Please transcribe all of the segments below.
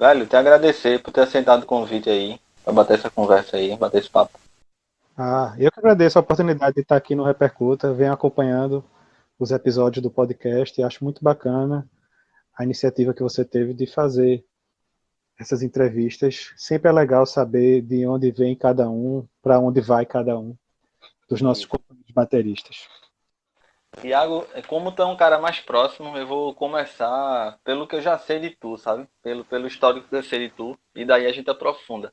Velho, te agradecer por ter aceitado o convite aí, pra bater essa conversa aí, bater esse papo. Eu que agradeço a oportunidade de estar aqui no Repercuta, venho acompanhando os episódios do podcast e acho muito bacana a iniciativa que você teve de fazer essas entrevistas. Sempre é legal saber de onde vem cada um, para onde vai cada um dos nossos Isso. companheiros bateristas. Tiago, como tu é um cara mais próximo, eu vou começar pelo que eu já sei de tu, sabe? Pelo histórico que eu sei de tu, e daí a gente aprofunda.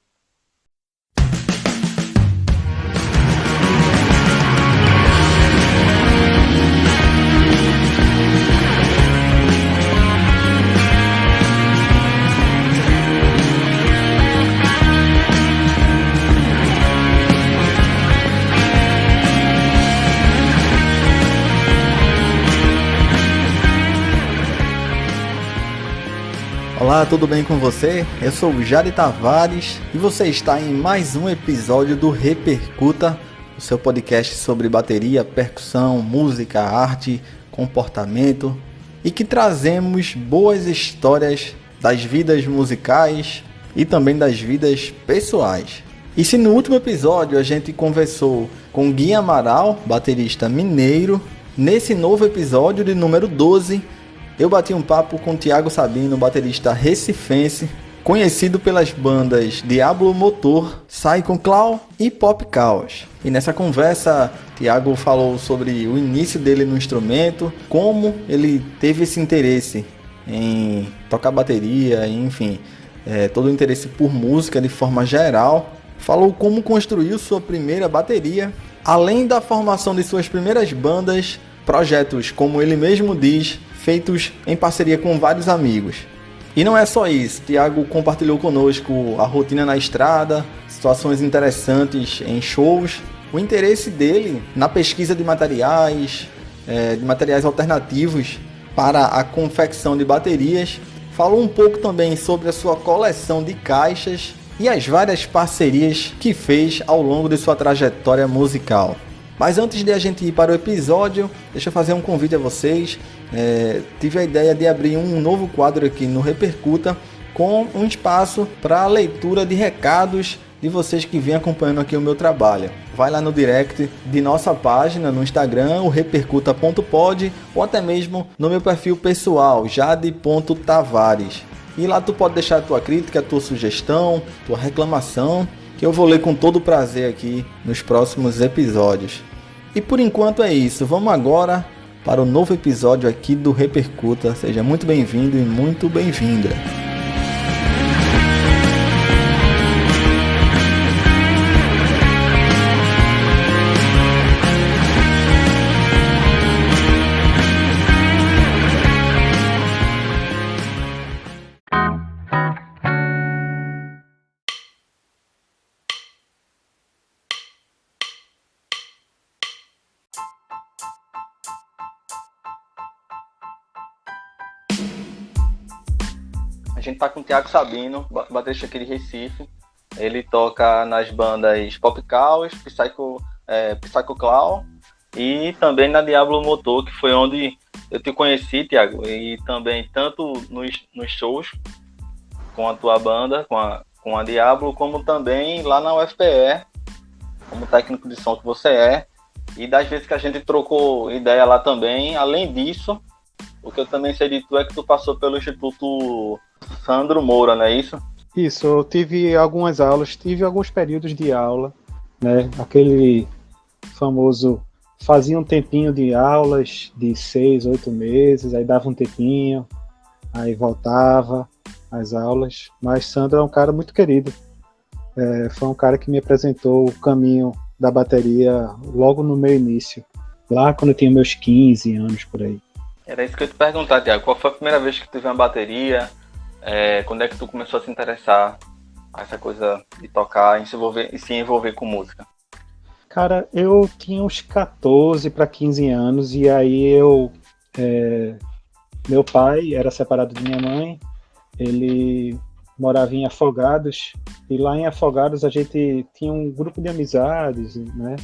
Olá, tudo bem com você? Eu sou o Jari Tavares e você está em mais um episódio do Repercuta, o seu podcast sobre bateria, percussão, música, arte, comportamento e que trazemos boas histórias das vidas musicais e também das vidas pessoais. E se no último episódio a gente conversou com Gui Amaral, baterista mineiro, nesse novo episódio de número 12, eu bati um papo com Thiago Sabino, baterista recifense, conhecido pelas bandas Diablo Motor, Psycho Clown e Pop Chaos. E nessa conversa, Thiago falou sobre o início dele no instrumento, como ele teve esse interesse em tocar bateria, enfim, todo o interesse por música de forma geral. Falou como construiu sua primeira bateria, além da formação de suas primeiras bandas, projetos, como ele mesmo diz, feitos em parceria com vários amigos. E não é só isso, Thiago compartilhou conosco a rotina na estrada, situações interessantes em shows, o interesse dele na pesquisa de materiais alternativos para a confecção de baterias, falou um pouco também sobre a sua coleção de caixas e as várias parcerias que fez ao longo de sua trajetória musical. Mas antes de a gente ir para o episódio, deixa eu fazer um convite a vocês. Tive a ideia de abrir um novo quadro aqui no Repercuta com um espaço para a leitura de recados de vocês que vêm acompanhando aqui o meu trabalho. Vai lá no direct de nossa página no Instagram, o repercuta.pod, ou até mesmo no meu perfil pessoal, jade.tavares. E lá tu pode deixar a tua crítica, a tua sugestão, tua reclamação, que eu vou ler com todo prazer aqui nos próximos episódios. E por enquanto é isso, vamos agora para o novo episódio aqui do Repercuta. Seja muito bem-vindo e muito bem-vinda. A gente tá com o Thiago Sabino, baterista aqui de Recife. Ele toca nas bandas Pop Chaos, Psycho Clown e também na Diablo Motor, que foi onde eu te conheci, Thiago, e também tanto nos shows com a tua banda, com a Diablo, como também lá na UFPE, como técnico de som que você é, e das vezes que a gente trocou ideia lá também. Além disso, o que eu também sei de tu é que tu passou pelo Instituto Sandro Moura, não é isso? Isso, eu tive algumas aulas, tive alguns períodos de aula, né? Aquele famoso, fazia um tempinho de aulas de 6, 8 meses, aí dava um tempinho, aí voltava às aulas. Mas Sandro é um cara muito querido, foi um cara que me apresentou o caminho da bateria logo no meu início, lá quando eu tinha meus 15 anos por aí. Era isso que eu ia te perguntar, Thiago. Qual foi a primeira vez que tu teve uma bateria? Quando é que tu começou a se interessar a essa coisa de tocar e se envolver com música? Cara, eu tinha uns 14 para 15 anos e aí meu pai era separado de minha mãe, ele morava em Afogados e lá em Afogados a gente tinha um grupo de amizades, né?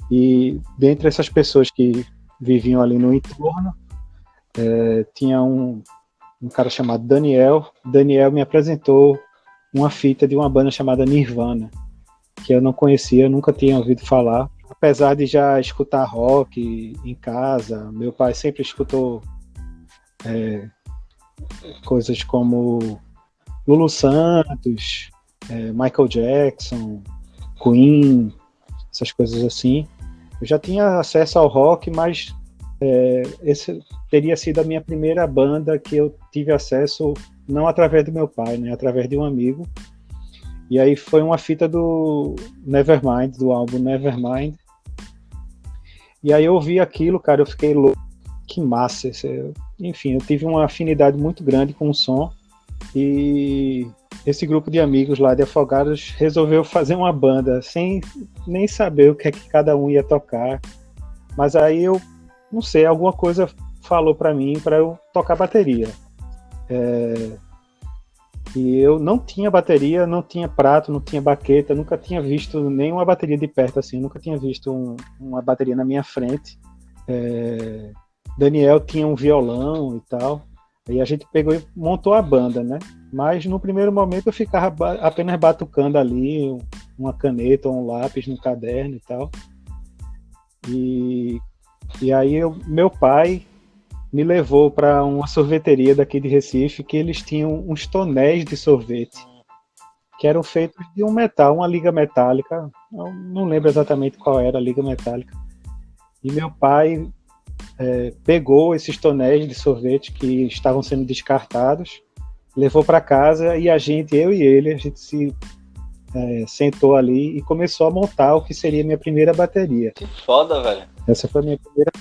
E dentre essas pessoas que viviam ali no entorno, tinha um um cara chamado Daniel. Daniel me apresentou uma fita de uma banda chamada Nirvana, que eu não conhecia, nunca tinha ouvido falar. Apesar de já escutar rock em casa, meu pai sempre escutou coisas como Lulu Santos, Michael Jackson, Queen, essas coisas assim. Eu já tinha acesso ao rock, mas esse teria sido a minha primeira banda que eu tive acesso, não através do meu pai, né, através de um amigo. E aí foi uma fita do Nevermind, do álbum Nevermind. E aí eu ouvi aquilo, cara, eu fiquei louco, que massa. Enfim, eu tive uma afinidade muito grande com o som. E esse grupo de amigos lá de Afogados resolveu fazer uma banda, sem nem saber o que é que cada um ia tocar. Mas aí eu, não sei, alguma coisa falou para mim para eu tocar bateria. E eu não tinha bateria, não tinha prato, não tinha baqueta, nunca tinha visto nenhuma bateria de perto assim, nunca tinha visto uma bateria na minha frente. Daniel tinha um violão e tal, aí a gente pegou e montou a banda, né? Mas no primeiro momento eu ficava apenas batucando ali, uma caneta ou um lápis no caderno e tal. E aí meu pai me levou para uma sorveteria daqui de Recife, que eles tinham uns tonéis de sorvete, que eram feitos de um metal, uma liga metálica, eu não lembro exatamente qual era a liga metálica. E meu pai pegou esses tonéis de sorvete que estavam sendo descartados, levou para casa e eu e ele, a gente se sentou ali e começou a montar o que seria minha primeira bateria. Que foda, velho. Essa foi a minha primeira.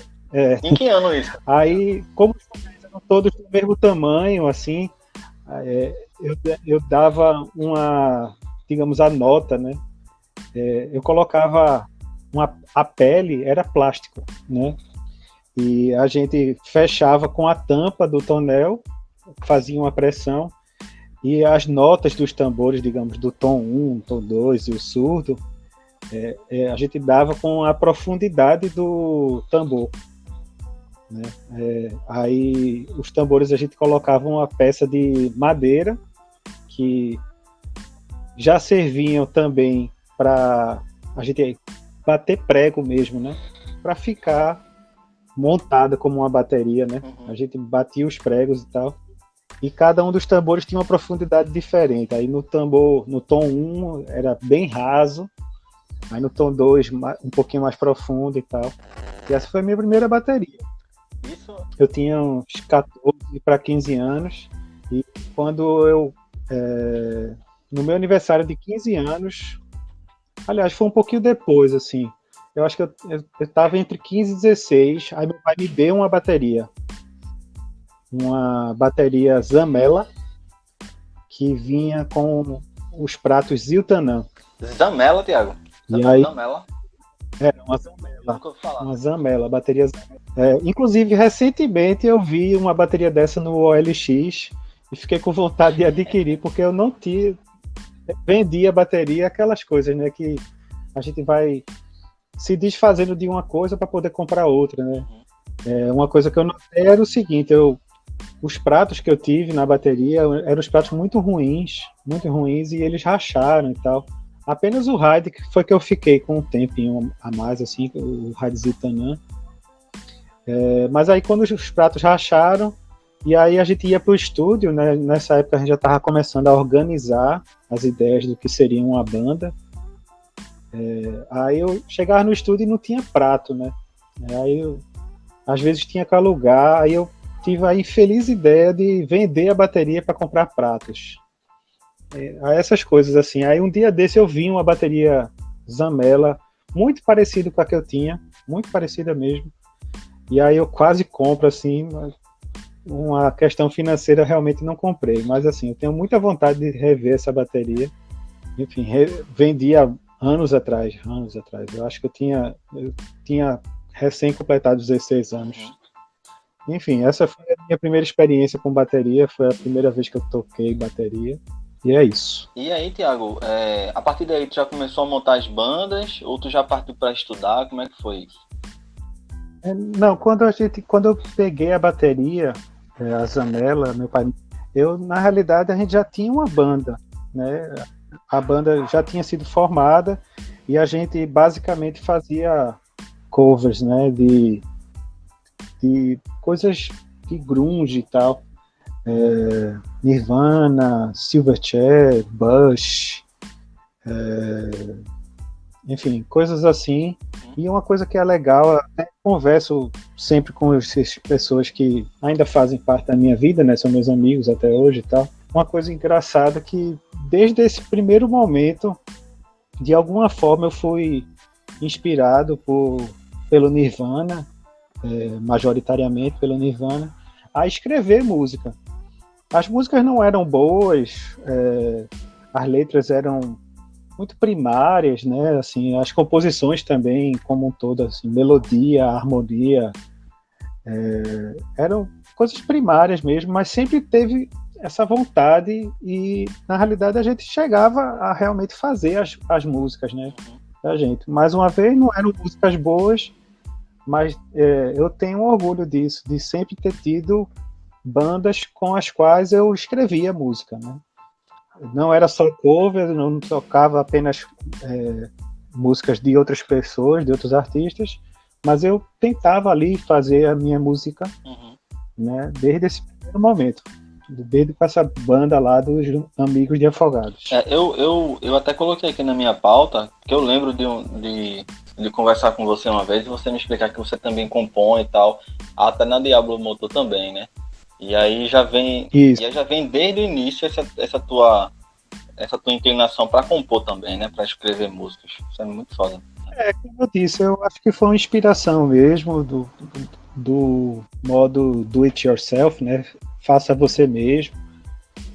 Em que ano isso? Aí, como eram todos do mesmo tamanho, assim, eu dava digamos, a nota, né? Eu colocava a pele, era plástico, né? E a gente fechava com a tampa do tonel, fazia uma pressão, e as notas dos tambores, digamos, do tom 1, tom 2 e o surdo, a gente dava com a profundidade do tambor. Né? Aí os tambores a gente colocava uma peça de madeira que já serviam também para a gente bater prego mesmo, né? Para ficar montada como uma bateria, né? Uhum. A gente batia os pregos e tal, e cada um dos tambores tinha uma profundidade diferente. Aí no tambor, no tom 1 era bem raso, aí no tom 2 um pouquinho mais profundo e tal. E essa foi a minha primeira bateria. Isso. Eu tinha uns 14 para 15 anos, e quando eu, no meu aniversário de 15 anos, aliás, foi um pouquinho depois, assim, eu acho que eu estava entre 15 e 16, aí meu pai me deu uma bateria Zamela, que vinha com os pratos Ziltanã. Zamela, Thiago? E aí, Zamela? Era uma Zamela. Nunca ouvi falar. Uma Zamela, bateria Zamela. Inclusive, recentemente eu vi uma bateria dessa no OLX e fiquei com vontade de adquirir, porque eu não tinha. Vendia bateria, aquelas coisas, né? Que a gente vai se desfazendo de uma coisa para poder comprar outra, né? Uma coisa que eu notei era o seguinte: os pratos que eu tive na bateria eram os pratos muito ruins, e eles racharam e tal. Apenas o Hyde, que foi que eu fiquei com um tempinho a mais, assim, o Hyde Ziltanã. Mas aí quando os pratos racharam, e aí a gente ia para o estúdio, né? Nessa época a gente já estava começando a organizar as ideias do que seria uma banda. Aí eu chegava no estúdio e não tinha prato, né? Aí eu, às vezes tinha que alugar, aí eu tive a infeliz ideia de vender a bateria para comprar pratos. Essas coisas assim. Aí um dia desse eu vi uma bateria Zamela muito parecida com a que eu tinha, muito parecida mesmo. E aí eu quase compro, assim, uma questão financeira realmente não comprei, mas assim, eu tenho muita vontade de rever essa bateria. Enfim, vendi há anos atrás. Eu acho que eu tinha recém completado 16 anos. Enfim, essa foi a minha primeira experiência com bateria, foi a primeira vez que eu toquei bateria. E é isso. E aí, Thiago, a partir daí tu já começou a montar as bandas ou tu já partiu para estudar? Como é que foi isso? Não, quando eu peguei a bateria, a Zanella, meu pai. Na realidade, a gente já tinha uma banda, né? A banda já tinha sido formada e a gente basicamente fazia covers, né? De coisas de grunge e tal. Nirvana, Silverchair, Bush, enfim, coisas assim. E uma coisa que é legal, eu até converso sempre com essas pessoas que ainda fazem parte da minha vida, né? São meus amigos até hoje e tal. Uma coisa engraçada que desde esse primeiro momento, de alguma forma eu fui inspirado pelo Nirvana, majoritariamente pelo Nirvana, a escrever música. As músicas não eram boas, as letras eram muito primárias, né? Assim, as composições também, como um todo, assim, melodia, harmonia, eram coisas primárias mesmo, mas sempre teve essa vontade e, na realidade, a gente chegava a realmente fazer as músicas, né? Da gente. Mais uma vez, não eram músicas boas, mas eu tenho orgulho disso, de sempre ter tido bandas com as quais eu escrevia música, né? Não era só cover, não tocava apenas músicas de outras pessoas, de outros artistas, mas eu tentava ali fazer a minha música, né, desde esse primeiro momento, desde com essa banda lá dos Amigos de Afogados. Eu até coloquei aqui na minha pauta, que eu lembro de conversar com você uma vez e você me explicar que você também compõe e tal, até na Diablo Motor também, né? E aí já vem desde o início essa tua inclinação para compor também, né? Para escrever músicas. Isso é muito foda. Como eu disse, eu acho que foi uma inspiração mesmo do modo do it yourself, né? Faça você mesmo,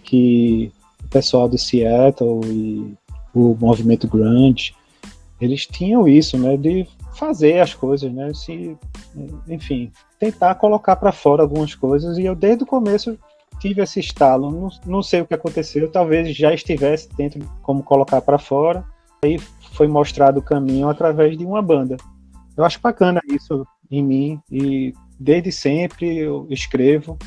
que o pessoal de Seattle e o movimento grunge, eles tinham isso, né? De fazer as coisas, né? Enfim, tentar colocar para fora algumas coisas, e eu desde o começo tive esse estalo, não sei o que aconteceu, talvez já estivesse dentro de como colocar para fora, aí foi mostrado o caminho através de uma banda. Eu acho bacana isso em mim, e desde sempre eu escrevo,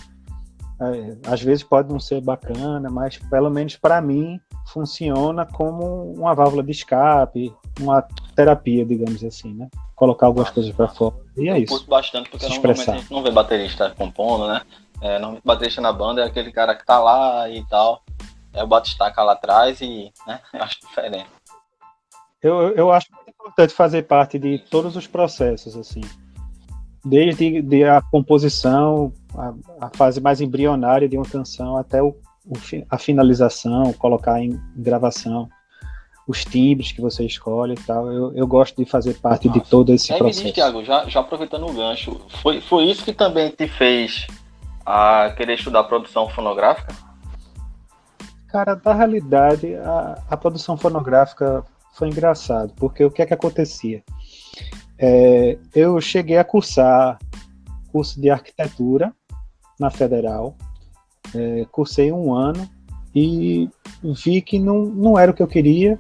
às vezes pode não ser bacana, mas pelo menos para mim funciona como uma válvula de escape, uma terapia, digamos assim, né? Colocar algumas coisas para fora, e é isso. Eu curto bastante, porque normalmente a gente não vê baterista compondo, né? Normalmente baterista na banda é aquele cara que tá lá e tal, o batistaca lá atrás e, né? Eu acho diferente. Eu acho muito importante fazer parte de todos os processos, assim, desde a composição, a fase mais embrionária de uma canção, até a finalização, colocar em gravação, os timbres que você escolhe e tal. Eu gosto de fazer parte de todo esse processo. Diz, Thiago, já aproveitando o gancho, foi isso que também te fez querer estudar produção fonográfica? Cara, na realidade, a produção fonográfica foi engraçado, porque o que é que acontecia? Eu cheguei a cursar curso de arquitetura na Federal, cursei 1 ano e vi que não era o que eu queria.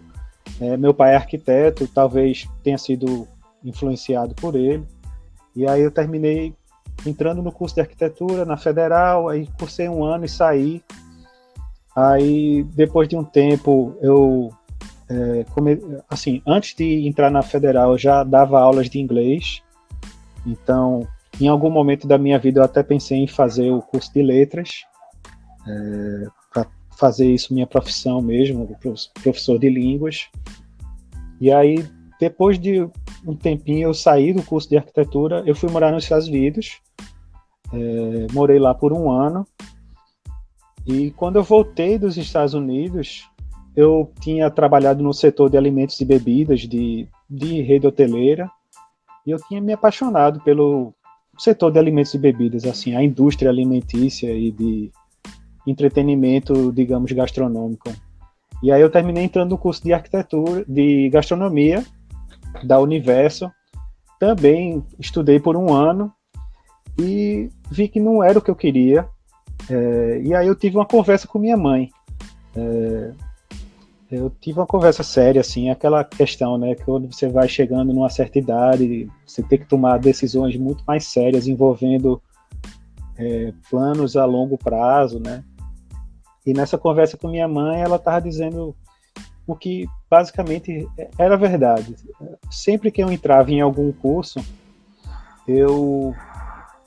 Meu pai é arquiteto, talvez tenha sido influenciado por ele, e aí eu terminei entrando no curso de arquitetura na Federal, aí cursei 1 ano e saí. Aí depois de um tempo eu assim, antes de entrar na Federal eu já dava aulas de inglês, então em algum momento da minha vida eu até pensei em fazer o curso de letras, para fazer isso minha profissão mesmo, professor de línguas. E aí depois de um tempinho eu saí do curso de arquitetura, eu fui morar nos Estados Unidos, morei lá por 1 ano, e quando eu voltei dos Estados Unidos eu tinha trabalhado no setor de alimentos e bebidas de rede hoteleira, e eu tinha me apaixonado pelo setor de alimentos e bebidas, assim, a indústria alimentícia e de entretenimento, digamos, gastronômico. E aí eu terminei entrando no curso de arquitetura, de gastronomia da Universo, também estudei por 1 ano e vi que não era o que eu queria, e aí eu tive uma conversa com minha mãe. Eu tive uma conversa séria, assim, aquela questão, né, que quando você vai chegando numa certa idade, você tem que tomar decisões muito mais sérias envolvendo planos a longo prazo, né? E nessa conversa com minha mãe, ela estava dizendo o que basicamente era verdade. Sempre que eu entrava em algum curso, eu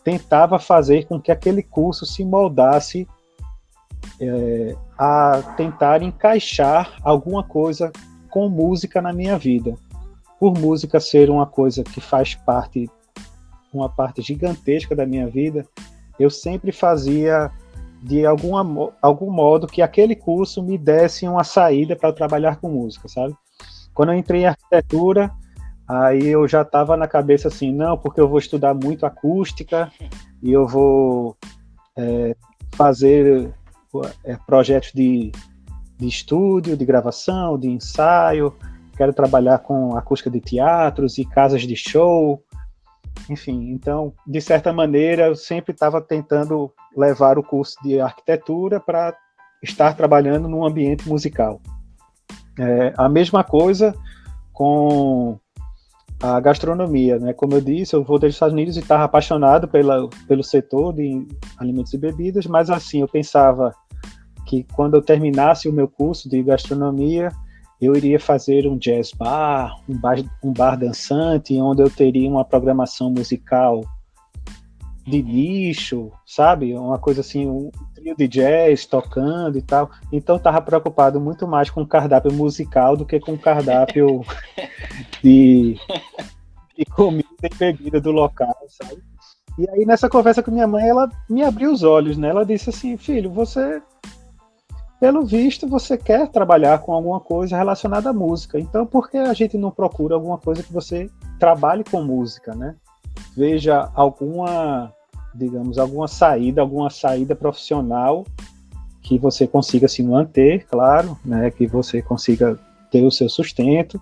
tentava fazer com que aquele curso se moldasse a tentar encaixar alguma coisa com música na minha vida. Por música ser uma coisa que faz parte, uma parte gigantesca da minha vida, eu sempre fazia de algum modo que aquele curso me desse uma saída para trabalhar com música, sabe? Quando eu entrei em arquitetura, aí eu já estava na cabeça assim, não, porque eu vou estudar muito acústica e eu vou fazer projetos de estúdio, de gravação, de ensaio, quero trabalhar com acústica de teatros e casas de show, enfim. Então, de certa maneira, eu sempre estava tentando levar o curso de arquitetura para estar trabalhando num ambiente musical. A mesma coisa com a gastronomia, né? Como eu disse, eu voltei dos Estados Unidos e estava apaixonado pelo setor de alimentos e bebidas, mas assim, eu pensava que quando eu terminasse o meu curso de gastronomia, eu iria fazer um jazz bar, um bar dançante, onde eu teria uma programação musical de nicho, sabe? Uma coisa assim, um trio de jazz tocando e tal. Então, estava preocupado muito mais com o cardápio musical do que com o cardápio de comida e bebida do local, sabe? E aí, nessa conversa com minha mãe, ela me abriu os olhos, né? Ela disse assim, filho, pelo visto, você quer trabalhar com alguma coisa relacionada à música. Então, por que a gente não procura alguma coisa que você trabalhe com música, né? Veja alguma saída profissional que você consiga se manter, claro, né? Que você consiga ter o seu sustento,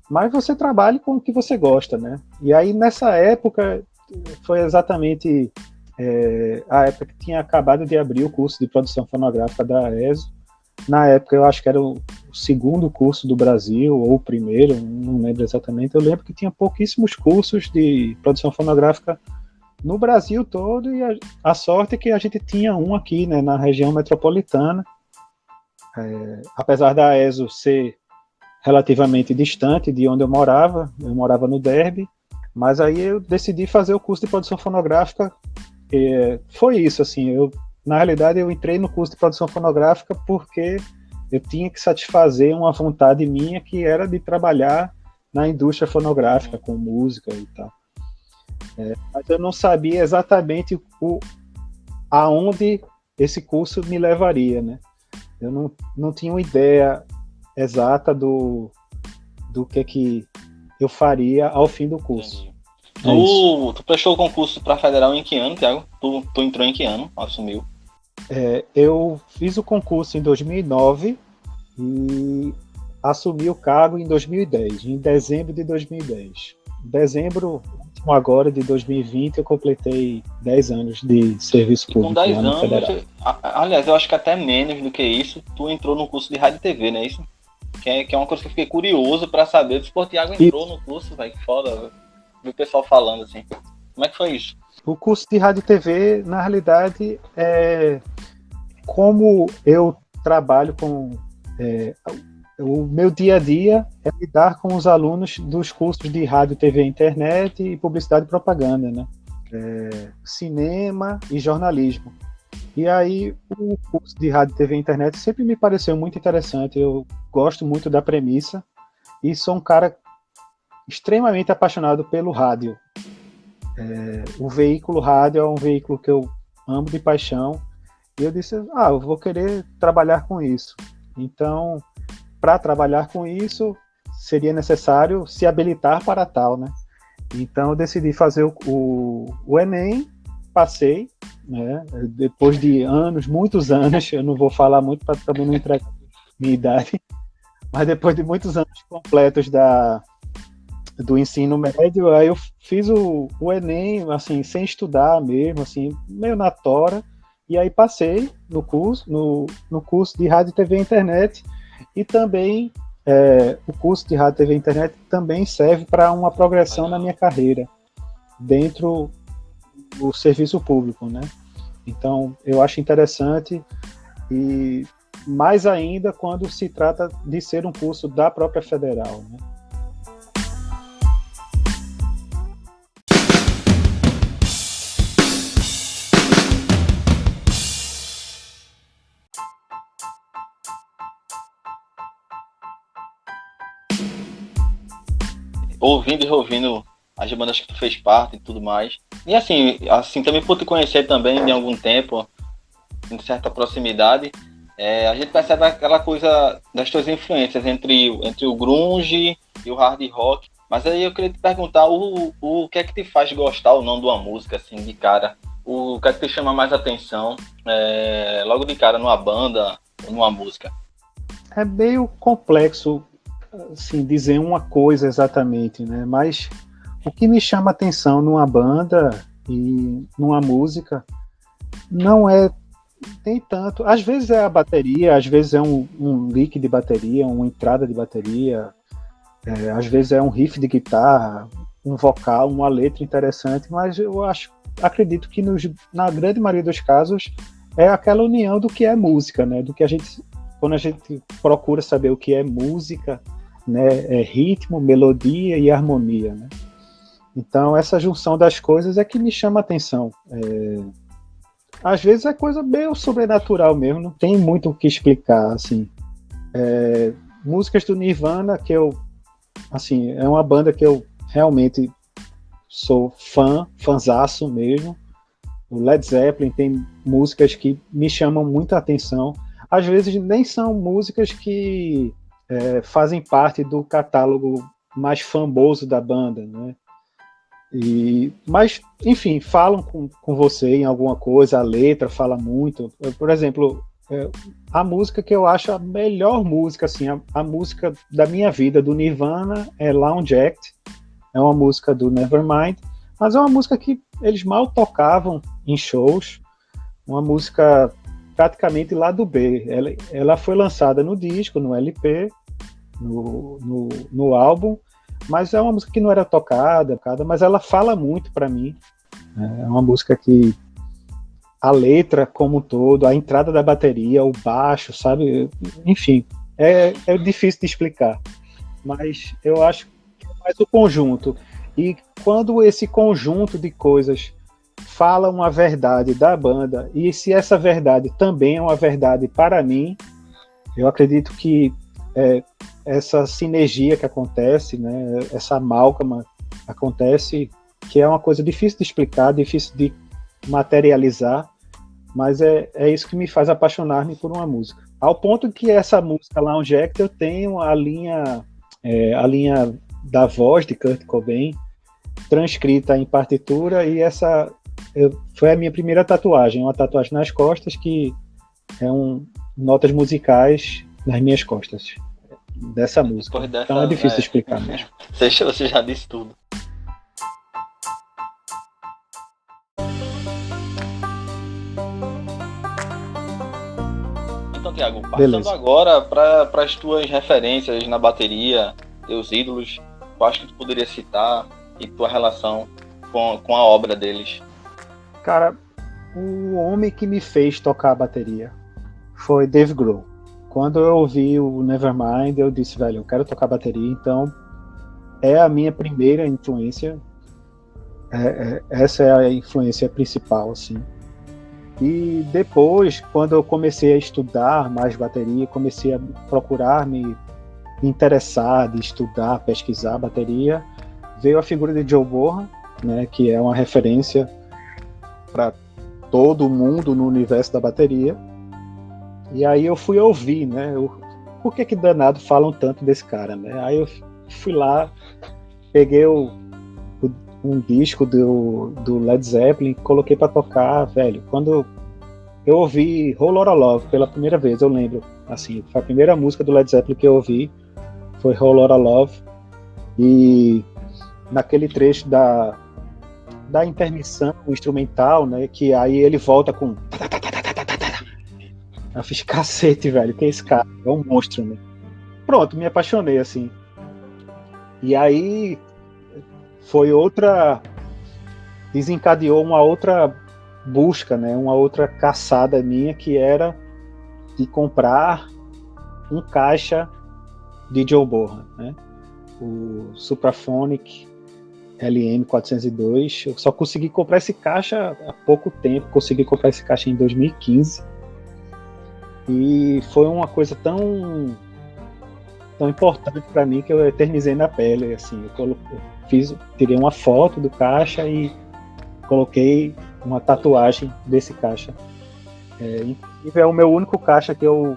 mas você trabalhe com o que você gosta, né? E aí, nessa época, foi exatamente a época que tinha acabado de abrir o curso de produção fonográfica da ESO. Na época, eu acho que era o segundo curso do Brasil, ou o primeiro, não lembro exatamente. Eu lembro que tinha pouquíssimos cursos de produção fonográfica no Brasil todo, e a sorte é que a gente tinha um aqui, né, na região metropolitana. Apesar da ESO ser relativamente distante de onde eu morava no Derby, mas aí eu decidi fazer o curso de produção fonográfica. Foi isso, assim, na realidade eu entrei no curso de produção fonográfica porque eu tinha que satisfazer uma vontade minha, que era de trabalhar na indústria fonográfica, com música e tal. Mas eu não sabia exatamente aonde esse curso me levaria, né? Eu não tinha uma ideia exata do que eu faria ao fim do curso. Tu prestou o concurso para federal em que ano, Thiago? Tu entrou em que ano? Assumiu? Eu fiz o concurso em 2009 e assumi o cargo em 2010, em dezembro de 2010. Dezembro último agora de 2020, eu completei 10 anos de serviço público. Com 10 anos, aliás, eu acho que até menos do que isso, tu entrou no curso de rádio e TV, não é isso? Que é uma coisa que eu fiquei curioso para saber. O Thiago entrou no curso, velho, que foda, velho. Vi o pessoal falando assim. Como é que foi isso? O curso de rádio e TV, na realidade, como eu trabalho com... o meu dia a dia é lidar com os alunos dos cursos de rádio, TV, internet e publicidade e propaganda, né? Cinema e jornalismo. E aí, o curso de rádio, TV e internet sempre me pareceu muito interessante. Eu gosto muito da premissa e sou um cara extremamente apaixonado pelo rádio. O veículo rádio é um veículo que eu amo de paixão. E eu disse, eu vou querer trabalhar com isso. Então, para trabalhar com isso, seria necessário se habilitar para tal, né? Então, eu decidi fazer o Enem, passei, né? Depois de anos, muitos anos, eu não vou falar muito para também não entregar minha idade, mas depois de muitos anos completos do ensino médio, aí eu fiz o Enem, assim, sem estudar mesmo, assim, meio na tora, e aí passei no curso de rádio, TV e internet, e também o curso de rádio, TV e internet também serve para uma progressão na minha carreira, dentro do serviço público, né? Então, eu acho interessante, e mais ainda quando se trata de ser um curso da própria Federal, né? Ouvindo e reouvindo as bandas que tu fez parte e tudo mais. E assim também por te conhecer também de algum tempo, em certa proximidade, a gente percebe aquela coisa das tuas influências entre o grunge e o hard rock. Mas aí eu queria te perguntar o que é que te faz gostar ou não de uma música, assim, de cara? O que é que te chama mais atenção, logo de cara, numa banda ou numa música? É meio complexo, assim, dizer uma coisa exatamente, né? Mas o que me chama atenção numa banda e numa música não é tem tanto. Às vezes é a bateria, às vezes é um lick de bateria, uma entrada de bateria, às vezes é um riff de guitarra, um vocal, uma letra interessante, mas eu acredito que na grande maioria dos casos é aquela união do que é música, né? Do que quando a gente procura saber o que é música, né? É ritmo, melodia e harmonia, né? Então essa junção das coisas é que me chama a atenção. Às vezes é coisa meio sobrenatural mesmo, não tem muito o que explicar, assim. Músicas do Nirvana, assim, é uma banda que eu realmente sou fãzaço mesmo. O Led Zeppelin tem músicas que me chamam muita atenção. Às vezes nem são músicas que fazem parte do catálogo mais famoso da banda, né? Mas, enfim, falam com você em alguma coisa, a letra fala muito. Por exemplo, a música que eu acho a melhor música, assim, a música da minha vida, do Nirvana, é Lounge Act. É uma música do Nevermind, mas é uma música que eles mal tocavam em shows, uma música praticamente lado B. Ela foi lançada no disco, no LP, no álbum, mas é uma música que não era tocada, mas ela fala muito para mim. É uma música que a letra como um todo, a entrada da bateria, o baixo, sabe? Enfim, é difícil de explicar, mas eu acho que é mais o conjunto. E quando esse conjunto de coisas fala uma verdade da banda, e se essa verdade também é uma verdade para mim, eu acredito que essa sinergia que acontece, né, essa amálgama acontece, que é uma coisa difícil de explicar, difícil de materializar, mas é isso que me faz apaixonar-me por uma música. Ao ponto que essa música Lounge Act, eu tenho a linha da voz de Kurt Cobain transcrita em partitura, e essa foi a minha primeira tatuagem, uma tatuagem nas costas que notas musicais nas minhas costas dessa música. Então é difícil explicar mesmo. Você já disse tudo. Então, Thiago, passando agora para as tuas referências na bateria, teus ídolos, eu acho que tu poderia citar, e tua relação com a obra deles. Cara, o homem que me fez tocar a bateria foi Dave Grohl. Quando eu ouvi o Nevermind, eu disse, velho, eu quero tocar bateria, então é a minha primeira influência. Essa é a influência principal, assim. E depois, quando eu comecei a estudar mais bateria, comecei a procurar me interessar, de estudar, pesquisar bateria, veio a figura de Joe Bonham, né, que é uma referência para todo mundo no universo da bateria. E aí eu fui ouvir, né, por que danado falam tanto desse cara, né? Aí eu fui lá, peguei um disco do Led Zeppelin, coloquei para tocar, velho. Quando eu ouvi Whole Lotta Love pela primeira vez, eu lembro, assim, foi a primeira música do Led Zeppelin que eu ouvi, foi Whole Lotta Love, e naquele trecho da intermissão instrumental, né, que aí ele volta com... Eu fiz, cacete, velho, que é esse cara? É um monstro, né? Pronto, me apaixonei, assim. E aí desencadeou uma outra busca, né, uma outra caçada minha, que era de comprar um caixa de Joe Bonham, né, o Supraphonic LM402. Eu só consegui comprar esse caixa há pouco tempo, consegui comprar esse caixa em 2015, e foi uma coisa tão importante para mim que eu eternizei na pele. Assim, tirei uma foto do caixa e coloquei uma tatuagem desse caixa. Inclusive é o meu único caixa que eu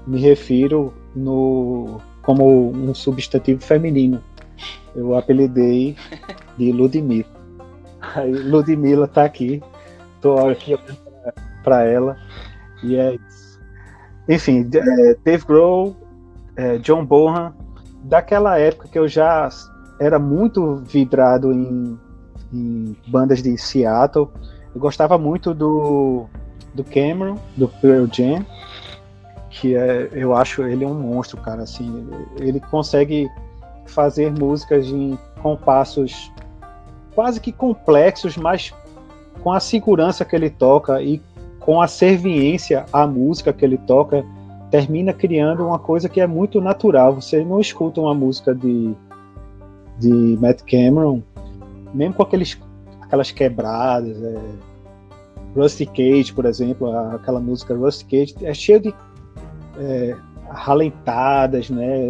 me refiro como um substantivo feminino. Eu apelidei de Ludmilla. Aí Ludmilla tá aqui, tô aqui para ela, e é isso. Enfim, Dave Grohl, John Bonham, daquela época que eu já era muito vidrado em bandas de Seattle. Eu gostava muito do Cameron, do Pearl Jam, que eu acho ele um monstro, cara. Assim, ele consegue fazer músicas em compassos quase que complexos, mas com a segurança que ele toca e com a serviência à música que ele toca, termina criando uma coisa que é muito natural. Você não escuta uma música de Matt Cameron, mesmo com aquelas quebradas. Rusty Cage, por exemplo, aquela música Rusty Cage é cheio de ralentadas, né,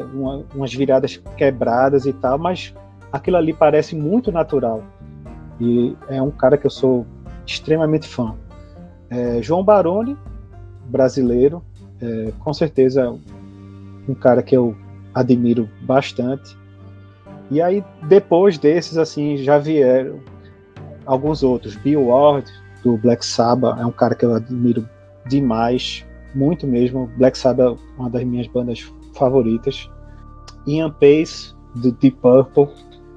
umas viradas quebradas e tal, mas aquilo ali parece muito natural. E é um cara que eu sou extremamente fã. João Baroni, brasileiro, com certeza um cara que eu admiro bastante. E aí, depois desses, assim, já vieram alguns outros. Bill Ward, do Black Sabbath, é um cara que eu admiro demais, muito mesmo. Black Sabbath é uma das minhas bandas favoritas. Ian Pace, do Deep Purple.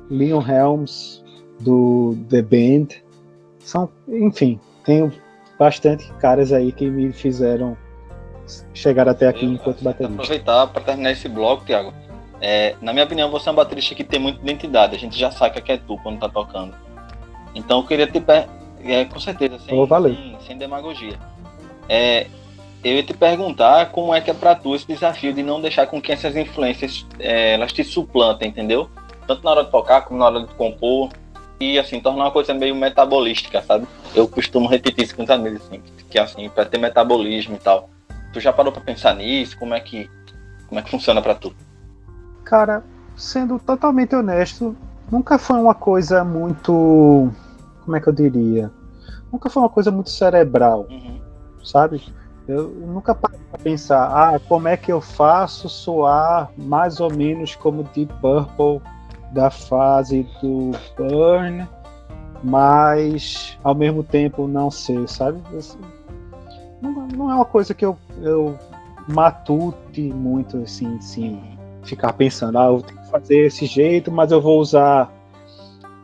Leon Helms, do The Band. Enfim, tenho bastante caras aí que me fizeram chegar até aqui enquanto baterista. Aproveitar para terminar esse bloco, Thiago. Na minha opinião, você é um baterista que tem muita identidade. A gente já saca que é tu quando tá tocando. Então eu queria te com certeza, sem demagogia. Eu ia te perguntar como é que é pra tu esse desafio de não deixar com que essas influências elas te suplantem, entendeu? Tanto na hora de tocar como na hora de compor. E assim, tornar uma coisa meio metabolística, sabe? Eu costumo repetir isso com os amigos, assim, que assim, pra ter metabolismo e tal. Tu já parou pra pensar nisso? Como é que funciona pra tu? Cara, sendo totalmente honesto, nunca foi uma coisa muito... Como é que eu diria? Nunca foi uma coisa muito cerebral, sabe? Eu nunca parei pra pensar, como é que eu faço soar mais ou menos como Deep Purple da fase do Burn, mas ao mesmo tempo não ser, sabe? Assim, não é uma coisa que eu matute muito, assim, ficar pensando, eu tenho que fazer esse jeito, mas eu vou usar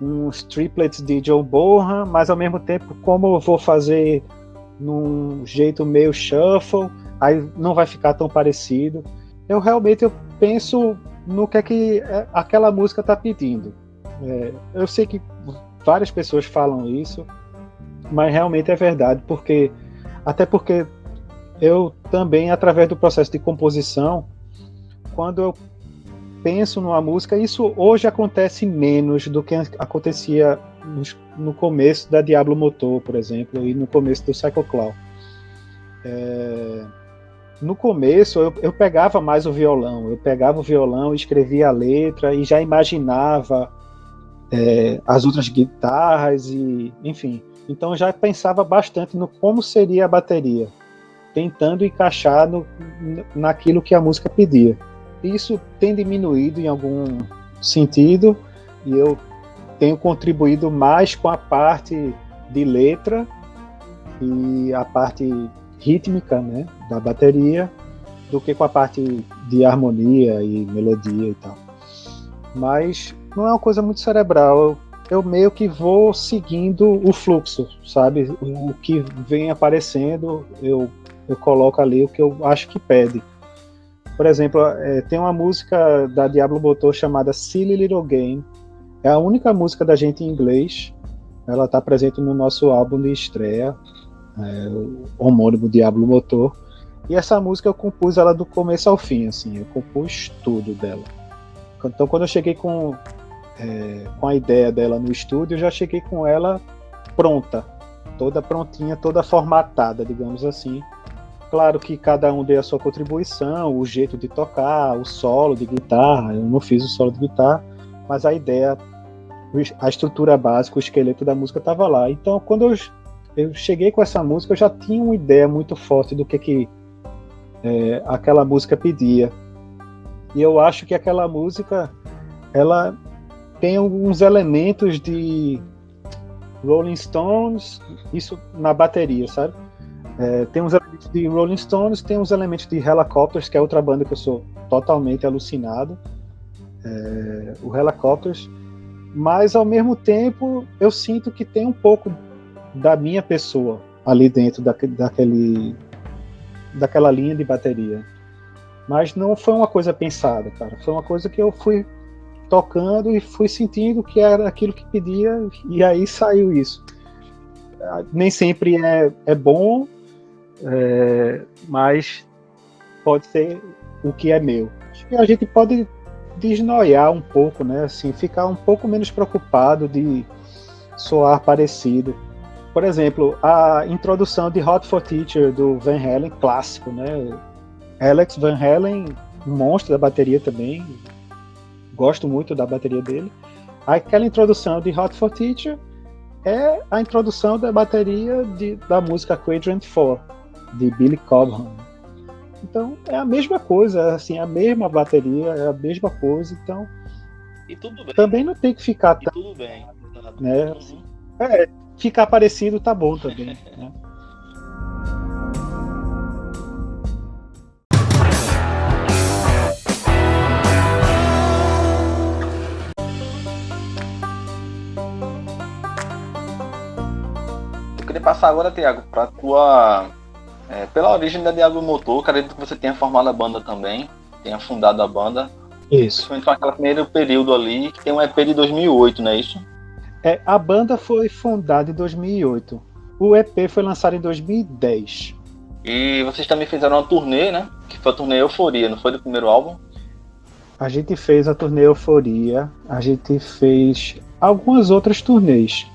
uns triplets de Joe Bonham, mas ao mesmo tempo, como eu vou fazer num jeito meio shuffle, aí não vai ficar tão parecido. Eu penso no que é que aquela música está pedindo. Eu sei que várias pessoas falam isso, mas realmente é verdade, até porque eu também, através do processo de composição, quando eu penso numa música, isso hoje acontece menos do que acontecia no começo da Diablo Motor, por exemplo, e no começo do Psycho Clown. No começo eu pegava mais o violão, escrevia a letra e já imaginava as outras guitarras, e enfim, então eu já pensava bastante no como seria a bateria, tentando encaixar naquilo que a música pedia. Isso tem diminuído em algum sentido, e eu tenho contribuído mais com a parte de letra e a parte rítmica, né, da bateria, do que com a parte de harmonia e melodia e tal. Mas não é uma coisa muito cerebral. Eu meio que vou seguindo o fluxo, sabe? O que vem aparecendo, eu coloco ali o que eu acho que pede. Por exemplo, tem uma música da Diablo Motor chamada Silly Little Game. É a única música da gente em inglês, ela está presente no nosso álbum de estreia, o homônimo Diablo Motor. E essa música eu compus ela do começo ao fim, assim, eu compus tudo dela. Então quando eu cheguei com a ideia dela no estúdio, eu já cheguei com ela pronta, toda prontinha, toda formatada, digamos assim. Claro que cada um deu a sua contribuição, o jeito de tocar, o solo de guitarra. Eu não fiz o solo de guitarra, mas a ideia, a estrutura básica, o esqueleto da música estava lá. Então, quando eu cheguei com essa música, eu já tinha uma ideia muito forte do que aquela música pedia. E eu acho que aquela música, ela tem alguns elementos de Rolling Stones, isso na bateria, sabe? Tem uns elementos de Rolling Stones, tem uns elementos de Hellacopters, que é outra banda que eu sou totalmente alucinado, o Hellacopters, mas ao mesmo tempo eu sinto que tem um pouco da minha pessoa ali dentro daquela linha de bateria. Mas não foi uma coisa pensada, cara, foi uma coisa que eu fui tocando e fui sentindo que era aquilo que pedia, e aí saiu isso. Nem sempre é bom, mas pode ser o que é meu. Acho que a gente pode desnoiar um pouco, né? Assim, ficar um pouco menos preocupado de soar parecido. Por exemplo, a introdução de Hot for Teacher do Van Halen, clássico, né? Alex Van Halen, um monstro da bateria também. Gosto muito da bateria dele. Aquela introdução de Hot for Teacher é a introdução da bateria da música Quadrant 4, de Billy Cobham. Então é a mesma coisa, assim, a mesma bateria, é a mesma coisa, então E tudo bem. também não tem que ficar E tudo bem. né? Ficar parecido tá bom também, né? Eu queria passar agora, Thiago, para tua pela origem da Diablo Motor. Acredito que você tenha formado a banda também, tenha fundado a banda. Isso. Principalmente naquele primeiro período ali, que tem um EP de 2008, não é isso? A banda foi fundada em 2008. O EP foi lançado em 2010. E vocês também fizeram uma turnê, né? Que foi a turnê Euforia, não foi do primeiro álbum? A gente fez a turnê Euforia, a gente fez algumas outras turnês.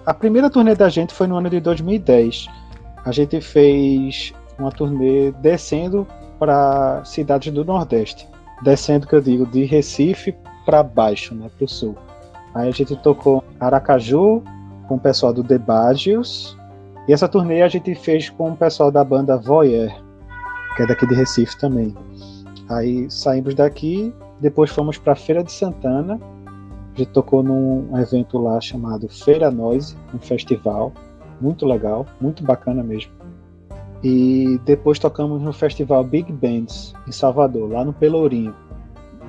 A primeira turnê da gente foi no ano de 2010. A gente fez uma turnê descendo para cidades do Nordeste. Descendo, que eu digo, de Recife para baixo, né, para o sul. Aí a gente tocou Aracaju com o pessoal do The Bagios. E essa turnê a gente fez com o pessoal da banda Voyeur, que é daqui de Recife também. Aí saímos daqui, depois fomos para Feira de Santana. A gente tocou num evento lá chamado Feira Noise, um festival muito legal, muito bacana mesmo. E depois tocamos no festival Big Bands em Salvador, lá no Pelourinho.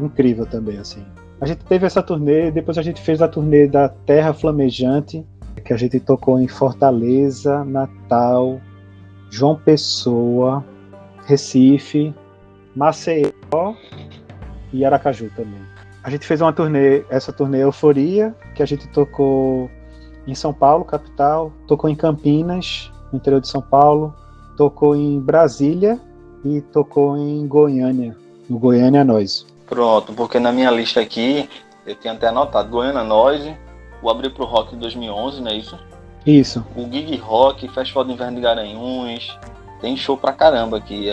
Incrível também, assim. A gente teve essa turnê, depois a gente fez a turnê da Terra Flamejante, que a gente tocou em Fortaleza, Natal, João Pessoa, Recife, Maceió e Aracaju também. A gente fez uma turnê, essa turnê Euforia, que a gente tocou em São Paulo, capital, tocou em Campinas, no interior de São Paulo, tocou em Brasília e tocou em Goiânia, no Goiânia Noise. Pronto, porque na minha lista aqui, eu tinha até anotado Goiânia Noise, o Abrir pro Rock de 2011, não é isso? Isso. O Gig Rock, Festival de Inverno de Garanhuns, tem show pra caramba aqui.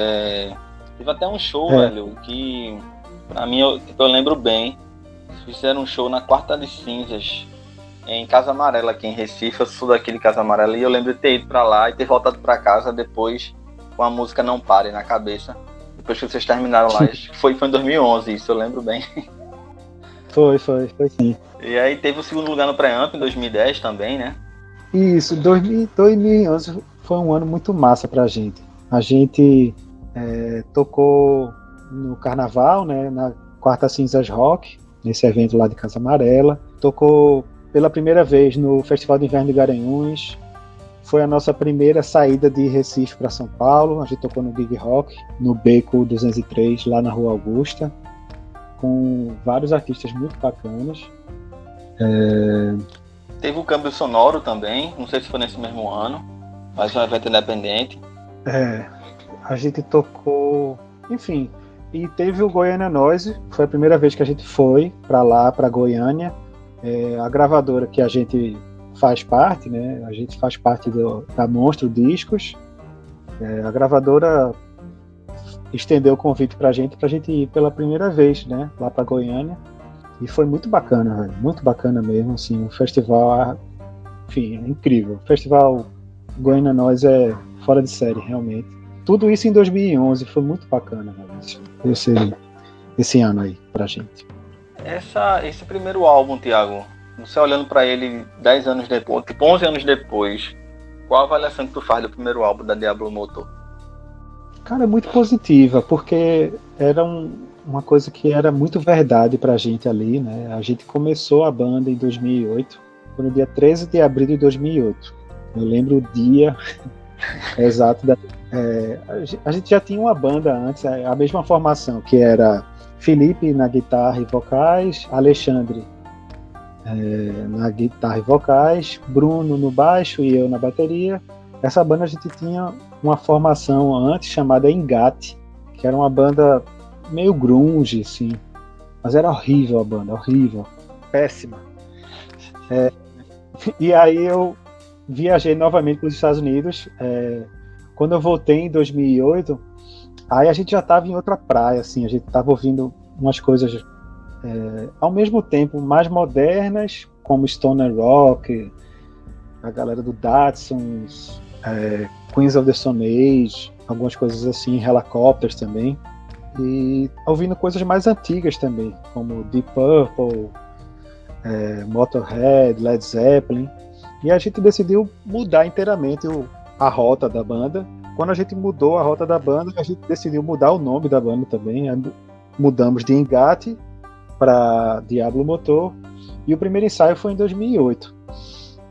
Teve até um show, velho, que pra mim eu lembro bem. Fizeram um show na Quarta de Cinzas, em Casa Amarela, aqui em Recife. Eu sou daqui de Casa Amarela e eu lembro de ter ido pra lá e ter voltado pra casa depois com a música Não Pare na cabeça. Depois que vocês terminaram lá, foi em 2011, isso eu lembro bem. Foi sim. E aí teve o segundo lugar no Pré-Amp em 2010 também, né? Isso, 2011 foi um ano muito massa pra gente. A gente tocou no Carnaval, né, na Quarta Cinzas Rock, nesse evento lá de Casa Amarela. Tocou pela primeira vez no Festival de Inverno de Garanhuns. Foi a nossa primeira saída de Recife para São Paulo. A gente tocou no Gig Rock, no Beco 203, lá na Rua Augusta, com vários artistas muito bacanas. Teve o Câmbio Sonoro também, não sei se foi nesse mesmo ano, mas um evento independente. A gente tocou, enfim, e teve o Goiânia Noise, foi a primeira vez que a gente foi para lá, para Goiânia. A gravadora que a gente faz parte, né? A gente faz parte da Monstro Discos. A gravadora estendeu o convite pra gente ir pela primeira vez, né? Lá para Goiânia. E foi muito bacana, velho. Muito bacana mesmo, assim. O festival, enfim, é incrível. O festival Goiânia Noise é fora de série, realmente. Tudo isso em 2011, foi muito bacana, velho, esse ano aí pra gente. Esse primeiro álbum, Thiago, você olhando pra ele 10 anos depois, tipo 11 anos depois, qual a avaliação que tu faz do primeiro álbum da Diablo Motor? Cara, é muito positiva, porque era uma coisa que era muito verdade pra gente ali, né? A gente começou a banda em 2008, foi no dia 13 de abril de 2008. Eu lembro o dia exato a gente já tinha uma banda antes, a mesma formação, que era Felipe na guitarra e vocais, Alexandre na guitarra e vocais, Bruno no baixo e eu na bateria. Essa banda a gente tinha uma formação antes chamada Engate, que era uma banda meio grunge, assim, mas era horrível a banda, horrível, péssima. E aí eu viajei novamente para os Estados Unidos. Quando eu voltei em 2008, aí a gente já estava em outra praia, assim, a gente estava ouvindo umas coisas ao mesmo tempo mais modernas, como Stoner Rock, a galera do Datsuns, Queens of the Stone Age, algumas coisas assim, Helicopters também, e ouvindo coisas mais antigas também, como Deep Purple, Motorhead, Led Zeppelin, e a gente decidiu mudar inteiramente a rota da banda. Quando a gente mudou a rota da banda, a gente decidiu mudar o nome da banda também. Mudamos de Engate para Diablo Motor, e o primeiro ensaio foi em 2008.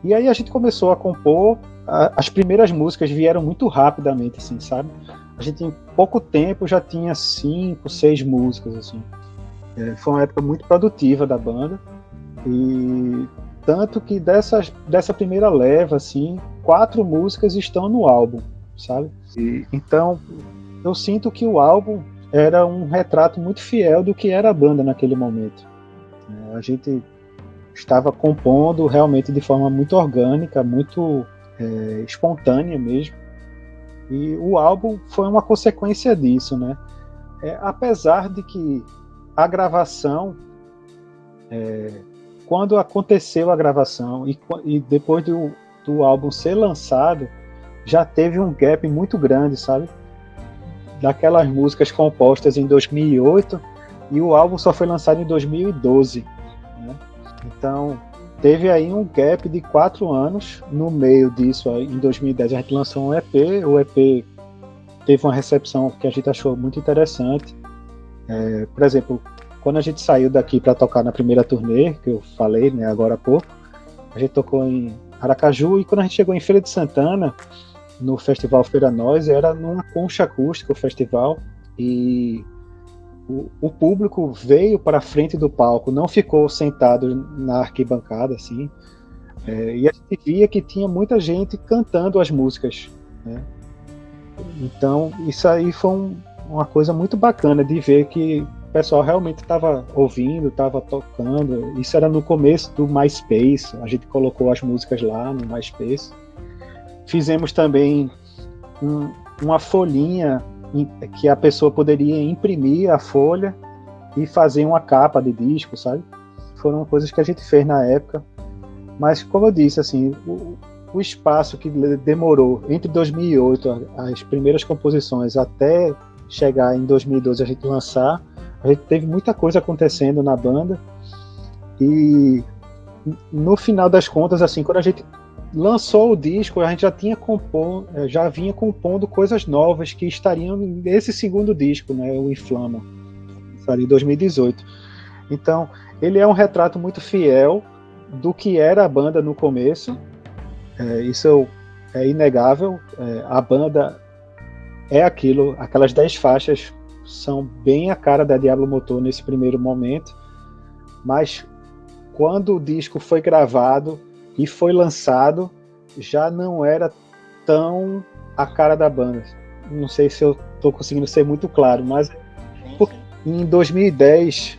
E aí a gente começou a compor. As primeiras músicas vieram muito rapidamente, assim, sabe? A gente em pouco tempo já tinha 5, 6 músicas, assim. Foi uma época muito produtiva da banda, e tanto que dessa primeira leva, assim, 4 músicas estão no álbum, sabe? Então eu sinto que o álbum era um retrato muito fiel do que era a banda naquele momento. A gente estava compondo realmente de forma muito orgânica, muito espontânea mesmo, e o álbum foi uma consequência disso, né? Apesar de que a gravação, quando aconteceu a gravação e depois do álbum ser lançado, já teve um gap muito grande, sabe? Daquelas músicas compostas em 2008, e o álbum só foi lançado em 2012, né? Então teve aí um gap de 4 anos. No meio disso, em 2010 a gente lançou um EP. O EP teve uma recepção que a gente achou muito interessante. Por exemplo, quando a gente saiu daqui para tocar na primeira turnê, que eu falei, né, agora há pouco, a gente tocou em Aracaju, e quando a gente chegou em Feira de Santana, no Festival Feira Nós, era numa concha acústica o festival, e o público veio para a frente do palco, não ficou sentado na arquibancada, assim, e a gente via que tinha muita gente cantando as músicas, né? Então isso aí foi uma coisa muito bacana de ver que o pessoal realmente estava ouvindo, estava tocando. Isso era no começo do MySpace, a gente colocou as músicas lá no MySpace. Fizemos também uma folhinha que a pessoa poderia imprimir a folha e fazer uma capa de disco, sabe? Foram coisas que a gente fez na época. Mas, como eu disse, assim, o espaço que demorou entre 2008, as primeiras composições, até chegar em 2012 a gente lançar, a gente teve muita coisa acontecendo na banda, e no final das contas, assim, quando a gente lançou o disco, a gente já vinha compondo coisas novas que estariam nesse segundo disco, né, o Inflama, em 2018. Então, ele é um retrato muito fiel do que era a banda no começo. Isso é inegável. A banda é aquilo, aquelas 10 faixas são bem a cara da Diablo Motor nesse primeiro momento, mas quando o disco foi gravado, e foi lançado, já não era tão a cara da banda. Não sei se eu estou conseguindo ser muito claro, mas em 2010,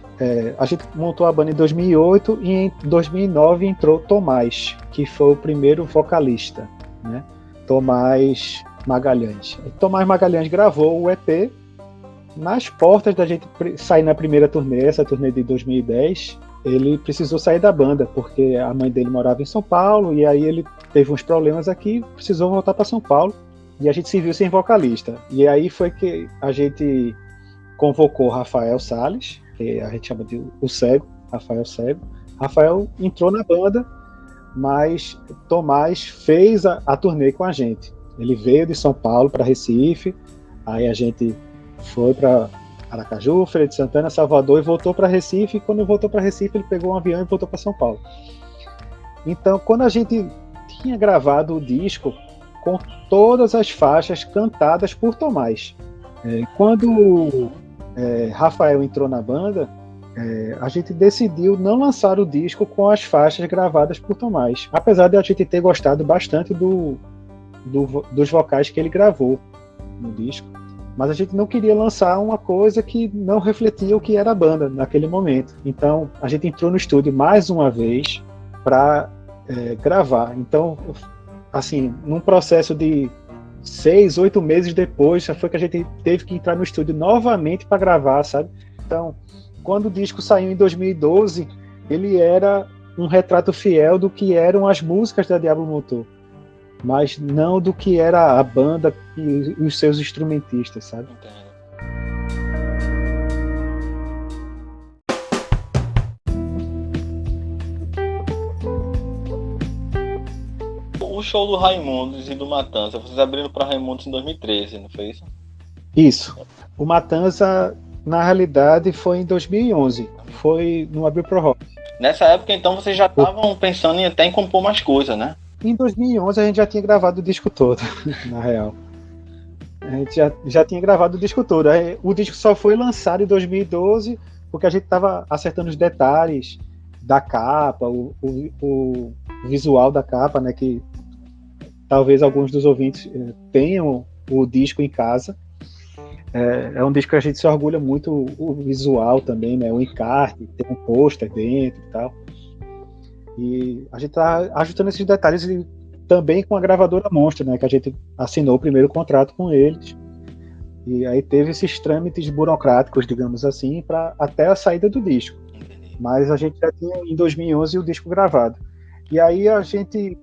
a gente montou a banda em 2008 e em 2009 entrou Tomás, que foi o primeiro vocalista, né? Tomás Magalhães. Tomás Magalhães gravou o EP nas portas da gente sair na primeira turnê, essa turnê de 2010. Ele precisou sair da banda, porque a mãe dele morava em São Paulo, e aí ele teve uns problemas aqui, precisou voltar para São Paulo, e a gente se viu sem vocalista. E aí foi que a gente convocou Rafael Salles, que a gente chama de o Cego, Rafael Cego. Rafael entrou na banda, mas Tomás fez a turnê com a gente. Ele veio de São Paulo para Recife, aí a gente foi para Aracaju, Feira de Santana, Salvador e voltou para Recife. E quando voltou para Recife, ele pegou um avião e voltou para São Paulo. Então, quando a gente tinha gravado o disco com todas as faixas cantadas por Tomás, quando Rafael entrou na banda, a gente decidiu não lançar o disco com as faixas gravadas por Tomás, apesar de a gente ter gostado bastante dos vocais que ele gravou no disco. Mas a gente não queria lançar uma coisa que não refletia o que era a banda naquele momento. Então, a gente entrou no estúdio mais uma vez para gravar. Então, assim, num processo de 6, 8 meses depois, já foi que a gente teve que entrar no estúdio novamente para gravar, sabe? Então, quando o disco saiu em 2012, ele era um retrato fiel do que eram as músicas da Diablo Motor, mas não do que era a banda e os seus instrumentistas, sabe? O show do Raimundos e do Matanza, vocês abriram para Raimundos em 2013, não foi isso? Isso. O Matanza, na realidade, foi em 2011. Foi no Abril Pro Rock. Nessa época, então, vocês já estavam pensando até em compor mais coisas, né? Em 2011 a gente já tinha gravado o disco todo, na real. A gente já tinha gravado o disco todo. O disco só foi lançado em 2012 porque a gente estava acertando os detalhes da capa, o visual da capa, né? Que talvez alguns dos ouvintes tenham o disco em casa. É um disco que a gente se orgulha muito, o visual também, né? O encarte, tem um pôster dentro e tal. E a gente está ajustando esses detalhes também com a gravadora Monstro, né? Que a gente assinou o primeiro contrato com eles. E aí teve esses trâmites burocráticos, digamos assim, para até a saída do disco. Mas a gente já tinha em 2011 o disco gravado. E aí a gente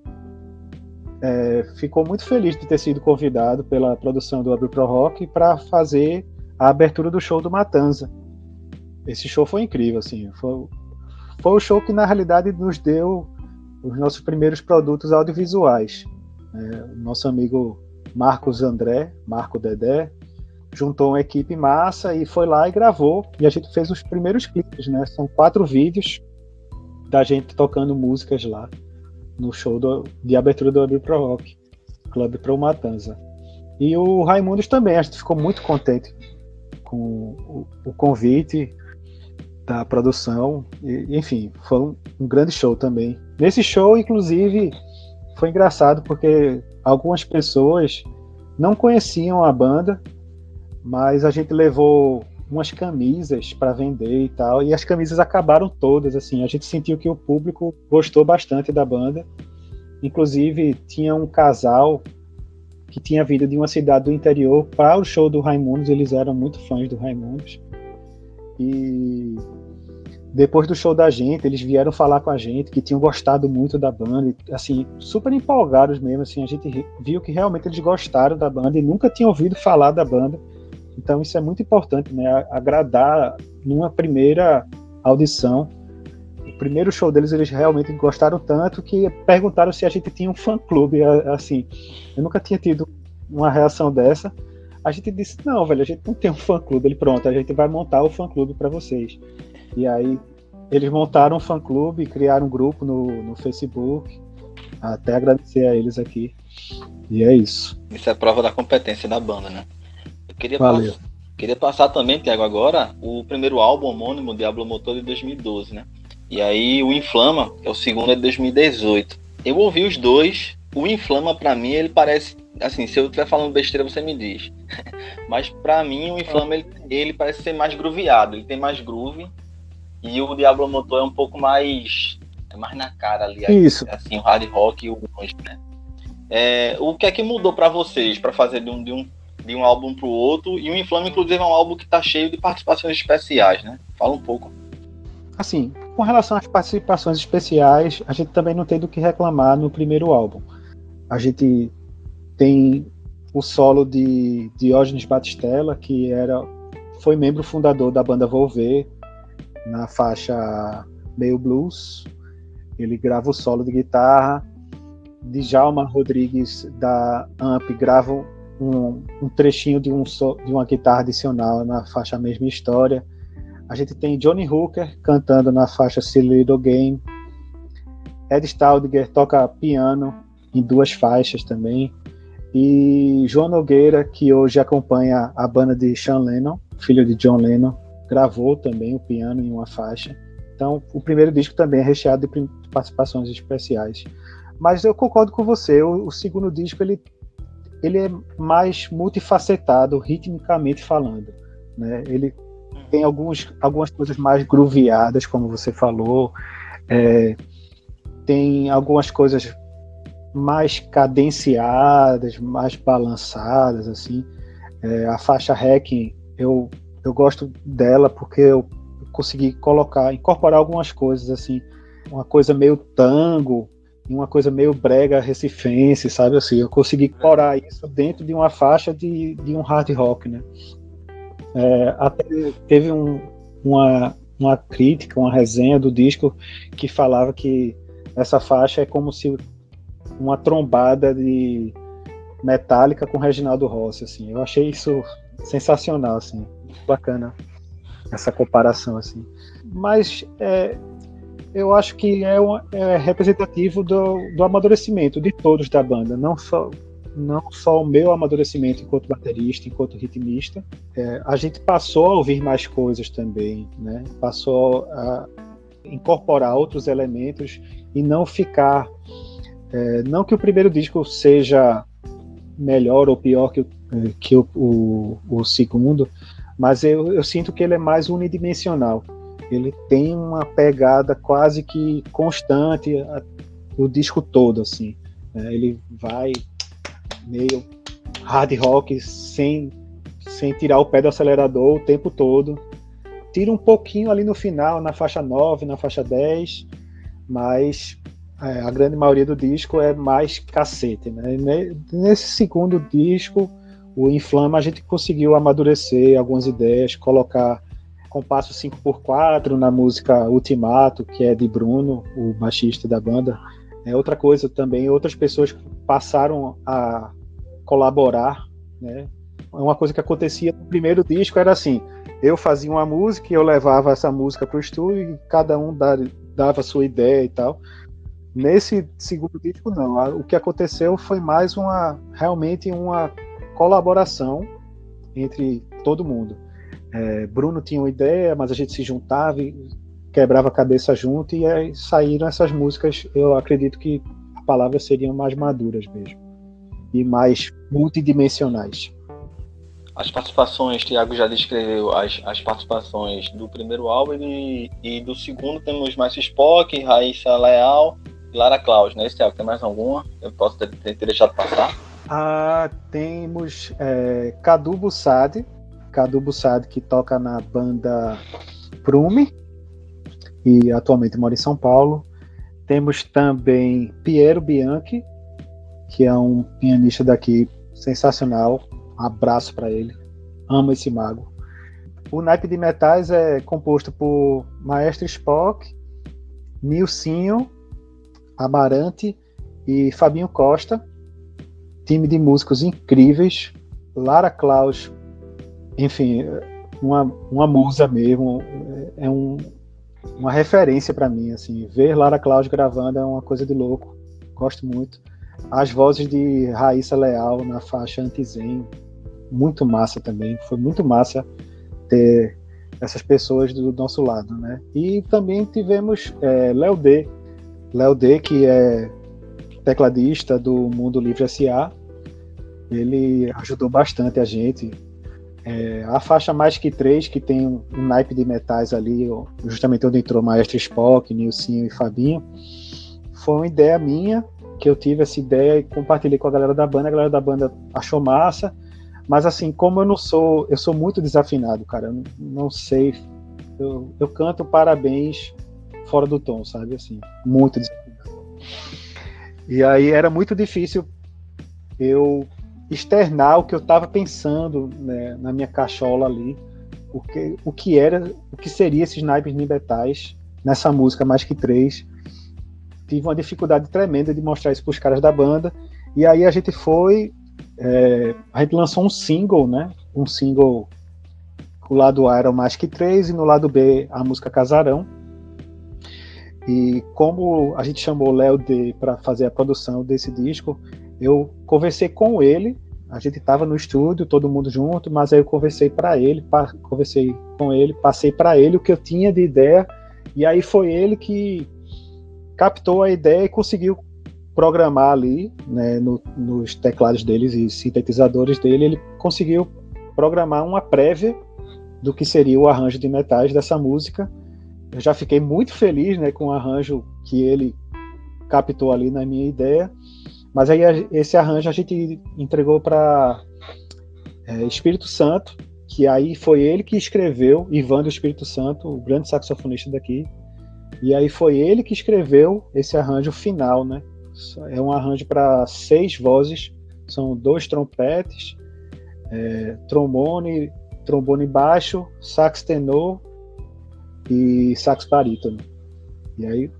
ficou muito feliz de ter sido convidado pela produção do Abril Pro Rock para fazer a abertura do show do Matanza. Esse show foi incrível, assim. Foi o show que, na realidade, nos deu os nossos primeiros produtos audiovisuais. Nosso amigo Marcos André, Marco Dedé, juntou uma equipe massa e foi lá e gravou. E a gente fez os primeiros clipes, né? São 4 vídeos da gente tocando músicas lá no show de abertura do Abril Pro Rock, Clube Pro Matanza. E o Raimundos também, a gente ficou muito contente com o convite da produção, e, enfim, foi um grande show também. Nesse show, inclusive, foi engraçado porque algumas pessoas não conheciam a banda, mas a gente levou umas camisas para vender e tal, e as camisas acabaram todas, assim, a gente sentiu que o público gostou bastante da banda. Inclusive, tinha um casal que tinha vindo de uma cidade do interior para o show do Raimundos, eles eram muito fãs do Raimundos, e depois do show da gente, eles vieram falar com a gente que tinham gostado muito da banda, assim, super empolgados mesmo, assim, a gente viu que realmente eles gostaram da banda e nunca tinham ouvido falar da banda. Então isso é muito importante, né? Agradar numa primeira audição. O primeiro show deles, eles realmente gostaram tanto que perguntaram se a gente tinha um fã-clube, assim. Eu nunca tinha tido uma reação dessa. A gente disse, não, velho, a gente não tem um fã-clube. Ele, pronto, a gente vai montar o fã-clube para vocês. E aí eles montaram um fã-clube, criaram um grupo no Facebook. Até agradecer a eles aqui. E é isso. Isso é prova da competência da banda, né? Valeu. Queria passar também, Thiago, agora o primeiro álbum homônimo, Diablo Motor, de 2012, né? E aí o Inflama, que é o segundo, é de 2018. Eu ouvi os dois. O Inflama, pra mim, ele parece... Assim, se eu estiver falando besteira, você me diz. Mas pra mim, o Inflama, ele parece ser mais grooveado. Ele tem mais groove. E o Diablo Motor é um pouco mais... É mais na cara ali. Isso. Assim, o hard rock e o grunge, né? O que é que mudou pra vocês? Pra fazer de um álbum pro outro? E o Inflama, inclusive, é um álbum que tá cheio de participações especiais, né? Fala um pouco. Assim, com relação às participações especiais, a gente também não tem do que reclamar no primeiro álbum. A gente tem o solo de Diógenes Batistella, que foi membro fundador da banda Volver, na faixa Meio Blues. Ele grava o solo de guitarra. Djalma Rodrigues, da AMP, grava um trechinho de uma guitarra adicional na faixa Mesma História. A gente tem Johnny Hooker cantando na faixa Silly Little Game. Ed Staudinger toca piano em 2 faixas também. E João Nogueira, que hoje acompanha a banda de Sean Lennon, filho de John Lennon, gravou também o piano em uma faixa. Então, o primeiro disco também é recheado de participações especiais. Mas eu concordo com você, o segundo disco ele é mais multifacetado, ritmicamente falando, né? Ele tem algumas coisas mais grooveadas, como você falou, tem algumas coisas mais cadenciadas, mais balançadas, assim. A faixa Hacking, eu gosto dela porque eu consegui incorporar algumas coisas, assim, uma coisa meio tango, e uma coisa meio brega recifense, sabe, assim, eu consegui incorporar isso dentro de uma faixa de um hard rock, né. Até teve uma crítica, uma resenha do disco que falava que essa faixa é como se uma trombada de Metallica com Reginaldo Rossi, assim. Eu achei isso sensacional, assim, bacana essa comparação, assim. Mas eu acho que é representativo do amadurecimento de todos da banda, não só o meu amadurecimento enquanto baterista, enquanto ritmista. A gente passou a ouvir mais coisas também, né? Passou a incorporar outros elementos e não ficar... não que o primeiro disco seja melhor ou pior que o segundo, mas eu sinto que ele é mais unidimensional. Ele tem uma pegada quase que constante o disco todo, assim. Ele vai meio hard rock sem tirar o pé do acelerador o tempo todo. Tira um pouquinho ali no final, na faixa 9, na faixa 10, mas a grande maioria do disco é mais cacete, né? Nesse segundo disco, o Inflama, a gente conseguiu amadurecer algumas ideias, colocar compasso 5x4 na música Ultimato, que é de Bruno, o baixista da banda. Outra coisa também, outras pessoas passaram a colaborar, né? Uma coisa que acontecia no primeiro disco era assim, eu fazia uma música e eu levava essa música para o estúdio e cada um dava a sua ideia e tal. Nesse segundo disco, não. O que aconteceu foi mais realmente uma colaboração entre todo mundo. Bruno tinha uma ideia, mas a gente se juntava e quebrava a cabeça junto, e aí saíram essas músicas. Eu acredito que as palavras seriam mais maduras mesmo e mais multidimensionais. As participações, Thiago já descreveu as participações do primeiro álbum e do segundo temos mais Spock, Raíssa Leal e Lara Klaus, né? Thiago, tem mais alguma? Eu posso ter deixado passar? Temos Cadu Bussadi, que toca na banda Prume e atualmente mora em São Paulo. Temos também Piero Bianchi, que é um pianista daqui sensacional. Um abraço para ele. Amo esse mago. O naipe de metais é composto por Maestro Spock, Nilcinho, Amarante e Fabinho Costa. Time de músicos incríveis. Lara Klaus, enfim, uma musa mesmo. É uma referência para mim, assim. Ver Lara Klaus gravando é uma coisa de louco. Gosto muito. As vozes de Raíssa Leal na faixa Antizen, muito massa também. Foi muito massa ter essas pessoas do nosso lado, né? E também tivemos Léo D, que é tecladista do Mundo Livre S.A. Ele ajudou bastante a gente. A faixa Mais Que Três, que tem um naipe de metais ali, justamente onde entrou Maestro Spock, Nilcinho e Fabinho, foi uma ideia minha, que eu tive essa ideia e compartilhei com a galera da banda achou massa, mas assim, como eu sou muito desafinado, cara, eu não sei, eu canto parabéns fora do tom, sabe, assim, muito desafinado. E aí era muito difícil eu externar o que eu estava pensando, né, na minha cachola ali, o que seria esses naipes nibetais nessa música Mais Que Três. Tive uma dificuldade tremenda de mostrar isso para os caras da banda, e aí a gente lançou um single, né, o lado A era o Mais Que Três e no lado B a música Casarão. E como a gente chamou o Léo D para fazer a produção desse disco, eu conversei com ele, a gente estava no estúdio, todo mundo junto, mas aí eu conversei com ele, passei para ele o que eu tinha de ideia, e aí foi ele que captou a ideia e conseguiu programar ali, né, nos teclados deles e sintetizadores dele, ele conseguiu programar uma prévia do que seria o arranjo de metais dessa música. Eu já fiquei muito feliz, né, com o arranjo que ele captou ali na minha ideia. Mas aí esse arranjo a gente entregou para Espírito Santo, que aí foi ele que escreveu, Ivan do Espírito Santo, o grande saxofonista daqui, e aí foi ele que escreveu esse arranjo final, né? É um arranjo para 6 vozes, são 2 trompetes, trombone baixo, sax tenor e sax barítono. E aí,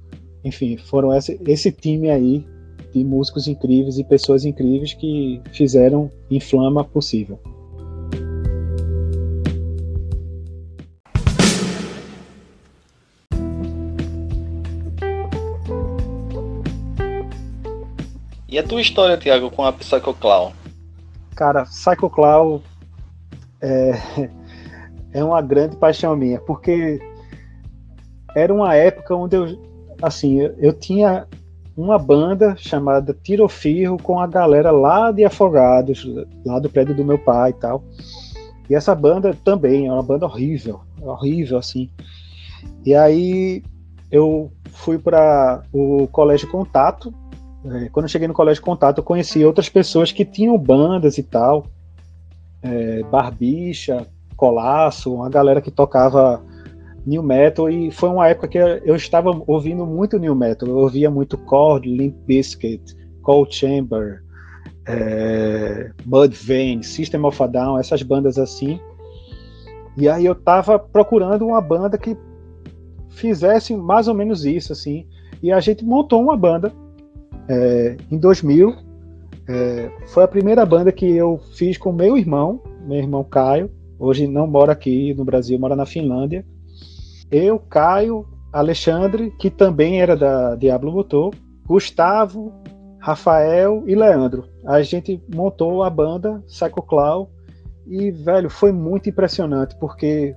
enfim, foram esse time aí de músicos incríveis e pessoas incríveis que fizeram Inflama possível. E a tua história, Thiago, com a Psycho Clown? Cara, Psycho Clown é uma grande paixão minha, porque era uma época onde eu tinha uma banda chamada Tiro Firro com a galera lá de Afogados, lá do prédio do meu pai e tal. E essa banda também é uma banda horrível assim. E aí eu fui para o Colégio Contato. Quando eu cheguei no Colégio Contato, eu conheci outras pessoas que tinham bandas e tal. Barbicha, Colasso, uma galera que tocava New Metal, e foi uma época que eu estava ouvindo muito New Metal. Eu ouvia muito Korn, Limp Bizkit, Cold Chamber, Mudvayne, System of a Down, essas bandas assim. E aí eu estava procurando uma banda que fizesse mais ou menos isso, assim. E a gente montou uma banda em 2000. Foi a primeira banda que eu fiz com meu irmão Caio. Hoje não mora aqui no Brasil, mora na Finlândia. Eu, Caio, Alexandre, que também era da Diablo Motor, Gustavo, Rafael e Leandro. A gente montou a banda Psycho Clown e, velho, foi muito impressionante, porque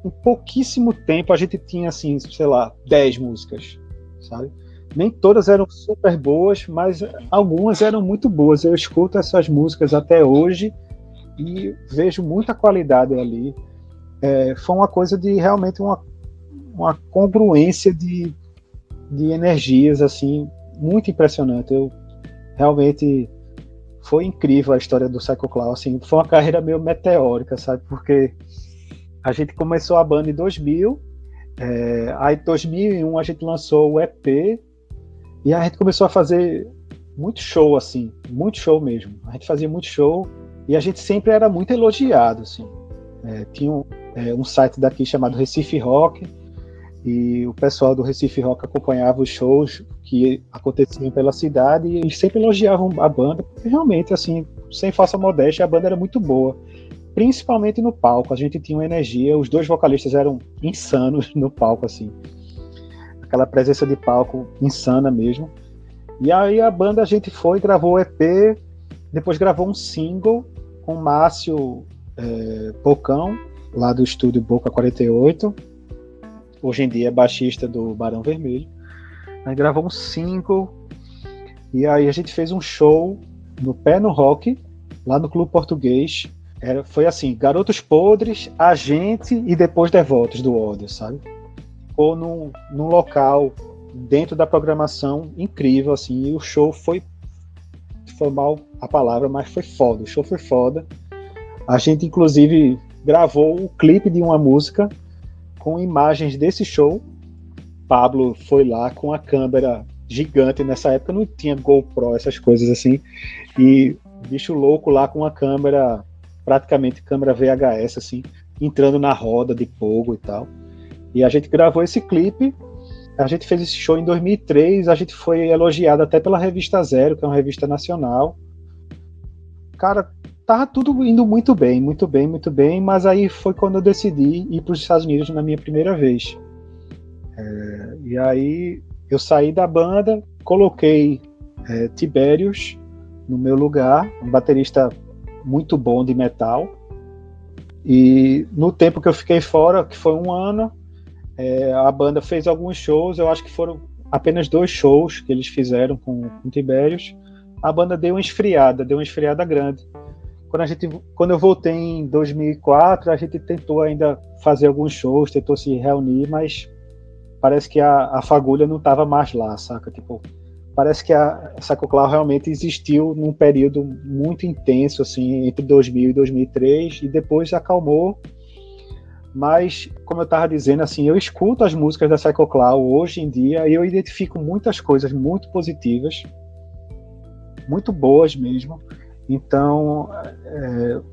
em pouquíssimo tempo a gente tinha, assim, sei lá, 10 músicas, sabe? Nem todas eram super boas, mas algumas eram muito boas. Eu escuto essas músicas até hoje e vejo muita qualidade ali. Foi uma coisa de realmente uma congruência de energias, assim, muito impressionante. Realmente foi incrível a história do Psycho Clown, assim, foi uma carreira meio meteórica, sabe, porque a gente começou a banda em 2000, aí em 2001 a gente lançou o EP, e a gente começou a fazer muito show, assim, muito show mesmo. A gente fazia muito show e a gente sempre era muito elogiado, assim. Tinha um site daqui chamado Recife Rock, e o pessoal do Recife Rock acompanhava os shows que aconteciam pela cidade e eles sempre elogiavam a banda, porque realmente, assim, sem falsa modéstia, a banda era muito boa, principalmente no palco. A gente tinha uma energia, os 2 vocalistas eram insanos no palco, assim, aquela presença de palco insana mesmo. E aí a banda, a gente foi, gravou o EP, depois gravou um single com o Márcio Bocão, lá do estúdio Boca 48, hoje em dia é baixista do Barão Vermelho. Aí gravou um single, E aí a gente fez um show no Pé no Rock, lá no Clube Português. Foi assim, Garotos Podres, A Gente e depois Devotos do Ódio, sabe? Ou num local dentro da programação incrível, assim, e o show foi mal a palavra, mas foi foda, o show foi foda. A gente, inclusive, gravou o clipe de uma música com imagens desse show. Pablo foi lá com a câmera gigante, nessa época não tinha GoPro, essas coisas assim, e bicho louco lá com a câmera, praticamente câmera VHS, assim, entrando na roda de fogo e tal. E a gente gravou esse clipe. A gente fez esse show em 2003, a gente foi elogiado até pela Revista Zero, que é uma revista nacional. Cara, tava tudo indo muito bem, muito bem, muito bem, mas aí foi quando eu decidi ir para os Estados Unidos na minha primeira vez. E aí eu saí da banda, coloquei Tiberius no meu lugar, um baterista muito bom de metal. E no tempo que eu fiquei fora, que foi um ano, a banda fez alguns shows, eu acho que foram apenas 2 shows que eles fizeram com Tiberius. A banda deu uma esfriada grande. Quando eu voltei em 2004, a gente tentou ainda fazer alguns shows, tentou se reunir, mas parece que a fagulha não estava mais lá, saca? Tipo, parece que a Psycho Clown realmente existiu num período muito intenso, assim, entre 2000 e 2003, e depois acalmou. Mas, como eu estava dizendo, assim, eu escuto as músicas da Psycho Clown hoje em dia e eu identifico muitas coisas muito positivas, muito boas mesmo. Então,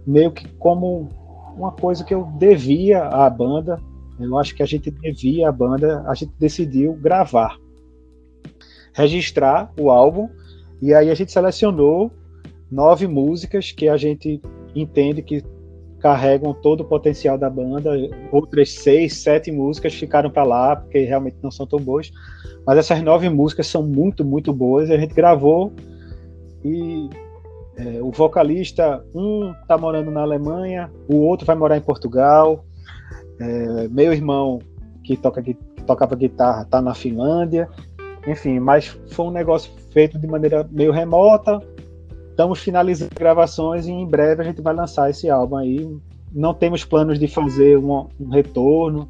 meio que como uma coisa que eu devia à banda, eu acho que a gente devia à banda, a gente decidiu gravar, registrar o álbum, e aí a gente selecionou 9 músicas que a gente entende que carregam todo o potencial da banda. Outras 6, 7 músicas ficaram para lá, porque realmente não são tão boas, mas essas 9 músicas são muito, muito boas, e a gente gravou, e o vocalista, um tá morando na Alemanha, o outro vai morar em Portugal, meu irmão, que tocava guitarra, tá na Finlândia, enfim, mas foi um negócio feito de maneira meio remota. Estamos finalizando as gravações e em breve a gente vai lançar esse álbum aí. Não temos planos de fazer um retorno,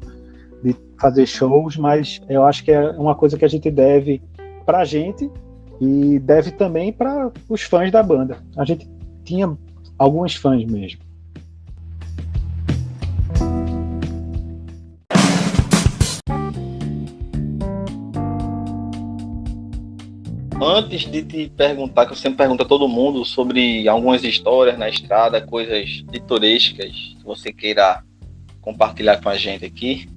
de fazer shows, mas eu acho que é uma coisa que a gente deve pra gente e deve também para os fãs da banda. A gente tinha alguns fãs mesmo. Antes de te perguntar, que eu sempre pergunto a todo mundo sobre algumas histórias na estrada, coisas pitorescas que você queira compartilhar com a gente aqui,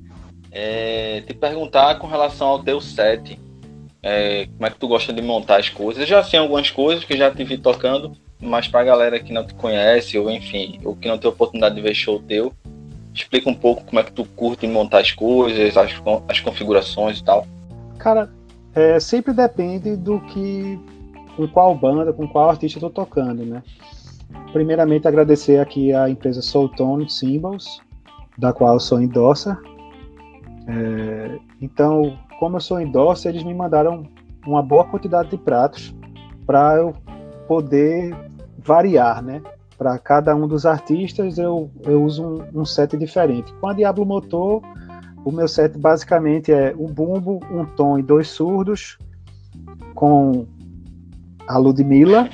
te perguntar com relação ao teu set, como é que tu gosta de montar as coisas. Eu já sei algumas coisas que já te vi tocando, mas pra galera que não te conhece, ou enfim, ou que não tem oportunidade de ver show teu, explica um pouco como é que tu curte montar as coisas, as configurações e tal. Cara, sempre depende com qual banda, com qual artista eu tô tocando, né? Primeiramente, agradecer aqui a empresa Soultone Cymbals, da qual eu sou endorser. Então, como eu sou endorser, eles me mandaram uma boa quantidade de pratos para eu poder variar, né? Para cada um dos artistas, eu uso um set diferente. Com a Diablo Motor, o meu set basicamente é um bumbo, um tom e 2 surdos, com a Ludmilla.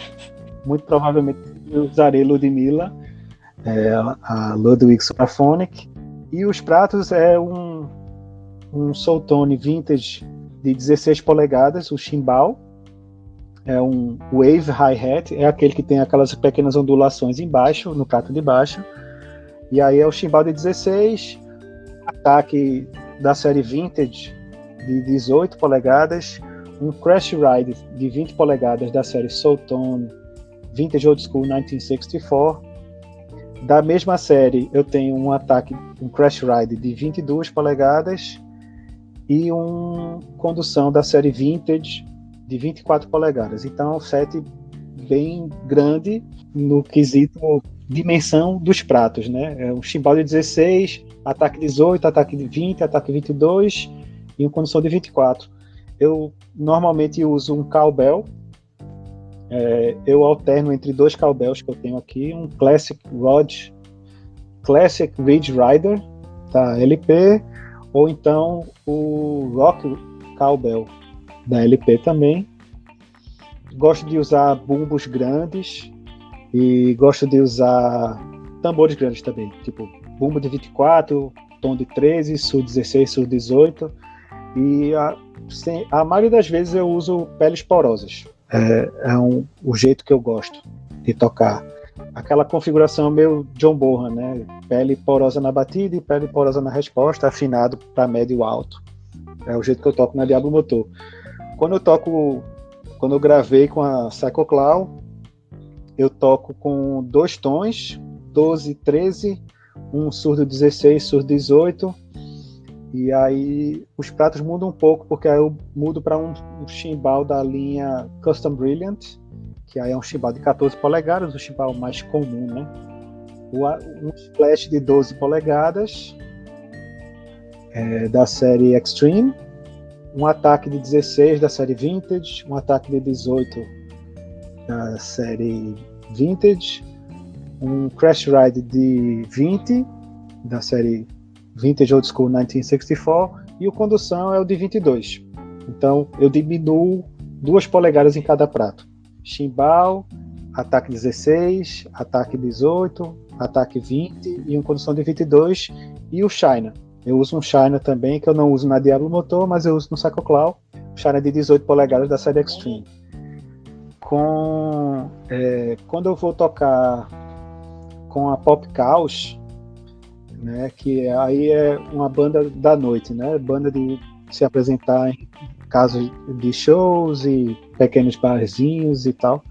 Muito provavelmente eu usarei Ludmilla, a Ludwig Supraphonic. E os pratos é um Soultone Vintage de 16 polegadas, o chimbal. É um Wave Hi-Hat, é aquele que tem aquelas pequenas ondulações embaixo, no prato de baixo. E aí é o chimbal de 16, ataque da série Vintage de 18 polegadas, um Crash Ride de 20 polegadas da série Soultone Vintage Old School 1964. Da mesma série eu tenho um Crash Ride de 22 polegadas e uma condução da série Vintage de 24 polegadas. Então é um set bem grande no quesito dimensão dos pratos, né? É um chimbal de 16, ataque 18, ataque de 20, ataque 22 e uma condução de 24. Eu normalmente uso um cowbell Eu alterno entre dois cowbells que eu tenho aqui, um Classic Ridge Rider da LP, ou então o Rock Cowbell da LP também. Gosto de usar bumbos grandes e gosto de usar tambores grandes também, tipo bumbo de 24, tom de 13, sul 16, sul 18, e a maioria das vezes eu uso peles porosas. O jeito que eu gosto de tocar. Aquela configuração meio John Bonham, né? Pele porosa na batida e pele porosa na resposta, afinado para médio e alto. É o jeito que eu toco na Diablo Motor. Quando eu gravei com a Psycho Clown, eu toco com 2 tons, 12, 13, um surdo 16, surdo 18, e aí os pratos mudam um pouco, porque aí eu mudo para um chimbal da linha Custom Brilliant, que aí é um chimbal de 14 polegadas, o chimbal mais comum, né? Um splash de 12 polegadas, da série Extreme, um ataque de 16 da série Vintage, um ataque de 18 da série Vintage, um Crash Ride de 20 da série Vintage Old School 1964, e o condução é o de 22. Então eu diminuo 2 polegadas em cada prato. Chimbal, ataque 16, ataque 18, ataque 20 e uma condução de 22, e o China. Eu uso um China também, que eu não uso na Diablo Motor, mas eu uso no Psycho Clown, China de 18 polegadas da série Extreme. Quando eu vou tocar com a Pop Chaos, né, que aí é uma banda da noite, né, banda de se apresentar em casos de shows e pequenos barzinhos e tal,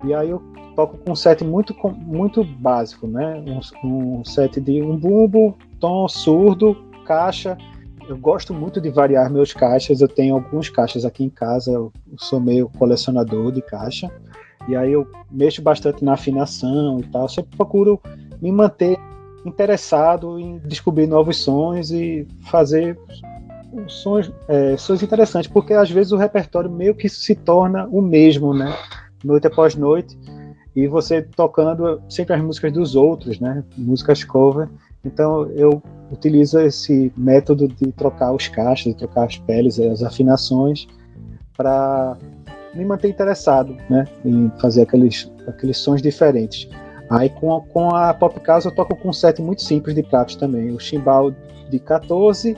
e aí eu toco com um set muito básico, né, um set de um bumbo, tom, surdo, caixa. Eu gosto muito de variar meus caixas, eu tenho alguns caixas aqui em casa, eu sou meio colecionador de caixa, e aí eu mexo bastante na afinação e tal, sempre procuro me manter interessado em descobrir novos sons e fazer sons interessantes, porque às vezes o repertório meio que se torna o mesmo, né, noite após noite, e você tocando sempre as músicas dos outros, né, músicas cover. Então eu utilizo esse método de trocar os caixas, de trocar as peles, as afinações, para me manter interessado, né, em fazer aqueles sons diferentes. Aí com a Pop Chaos eu toco com um set muito simples de pratos também. O chimbal de 14,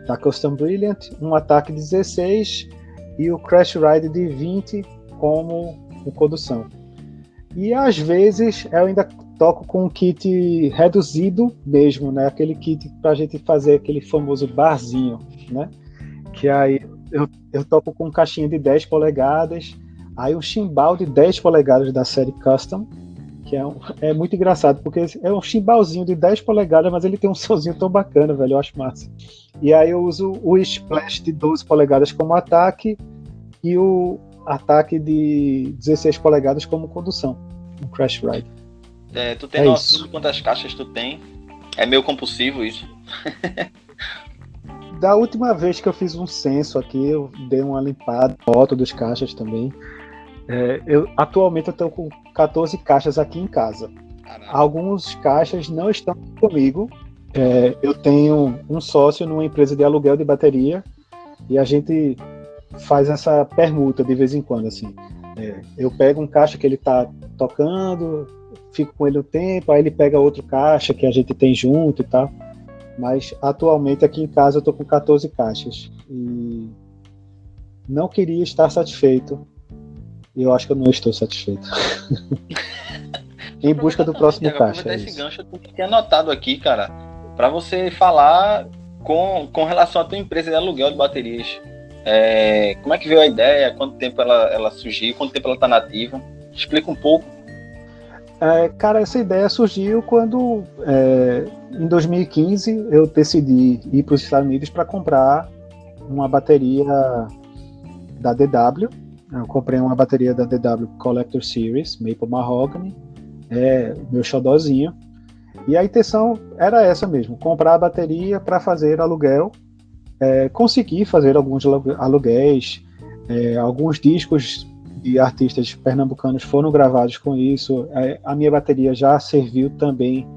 da Custom Brilliant, um ataque de 16 e o Crash Ride de 20 como condução. E às vezes eu ainda toco com um kit reduzido mesmo, né? Aquele kit pra gente fazer aquele famoso barzinho, né? Que aí eu toco com um caixinha de 10 polegadas, aí um chimbal de 10 polegadas da série Custom, que é muito engraçado, porque é um chimbalzinho de 10 polegadas, mas ele tem um sonzinho tão bacana, velho, eu acho massa. E aí eu uso o splash de 12 polegadas como ataque e o ataque de 16 polegadas como condução, um Crash Ride. Tu tem noção de quantas caixas tu tem? É meio compulsivo isso. Da última vez que eu fiz um censo aqui, eu dei uma limpada, foto dos caixas também. Atualmente eu estou com 14 caixas aqui em casa. Caramba. Alguns caixas não estão comigo. Eu tenho um sócio numa empresa de aluguel de bateria e a gente faz essa permuta de vez em quando, assim. Eu pego um caixa que ele está tocando, fico com ele um tempo, aí ele pega outro caixa que a gente tem junto e tal. Mas atualmente aqui em casa eu estou com 14 caixas e não queria estar satisfeito. E eu acho que eu não estou satisfeito. Em busca do próximo caixa. Esse gancho eu tinha anotado aqui, cara, para você falar com relação à tua empresa de aluguel de baterias. Como é que veio a ideia? Quanto tempo ela surgiu? Quanto tempo ela está nativa? Explica um pouco. Cara, essa ideia surgiu quando, em 2015, eu decidi ir para os Estados Unidos para comprar uma bateria da DW. Eu comprei uma bateria da DW Collector Series, Maple Mahogany, meu xodózinho. E a intenção era essa mesmo, comprar a bateria para fazer aluguel. Consegui fazer alguns aluguéis, alguns discos de artistas pernambucanos foram gravados com isso. A minha bateria já serviu também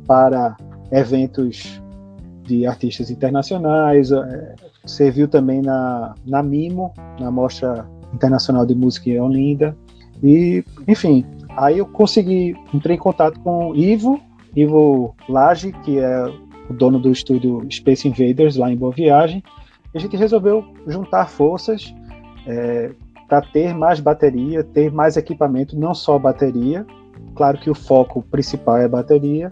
para eventos de artistas internacionais, serviu também na Mimo, na Mostra Internacional de Música em Olinda. E, enfim, aí eu entrei em contato com Ivo Lage, que é o dono do estúdio Space Invaders, lá em Boa Viagem. E a gente resolveu juntar forças para ter mais bateria, ter mais equipamento, não só bateria. Claro que o foco principal é a bateria,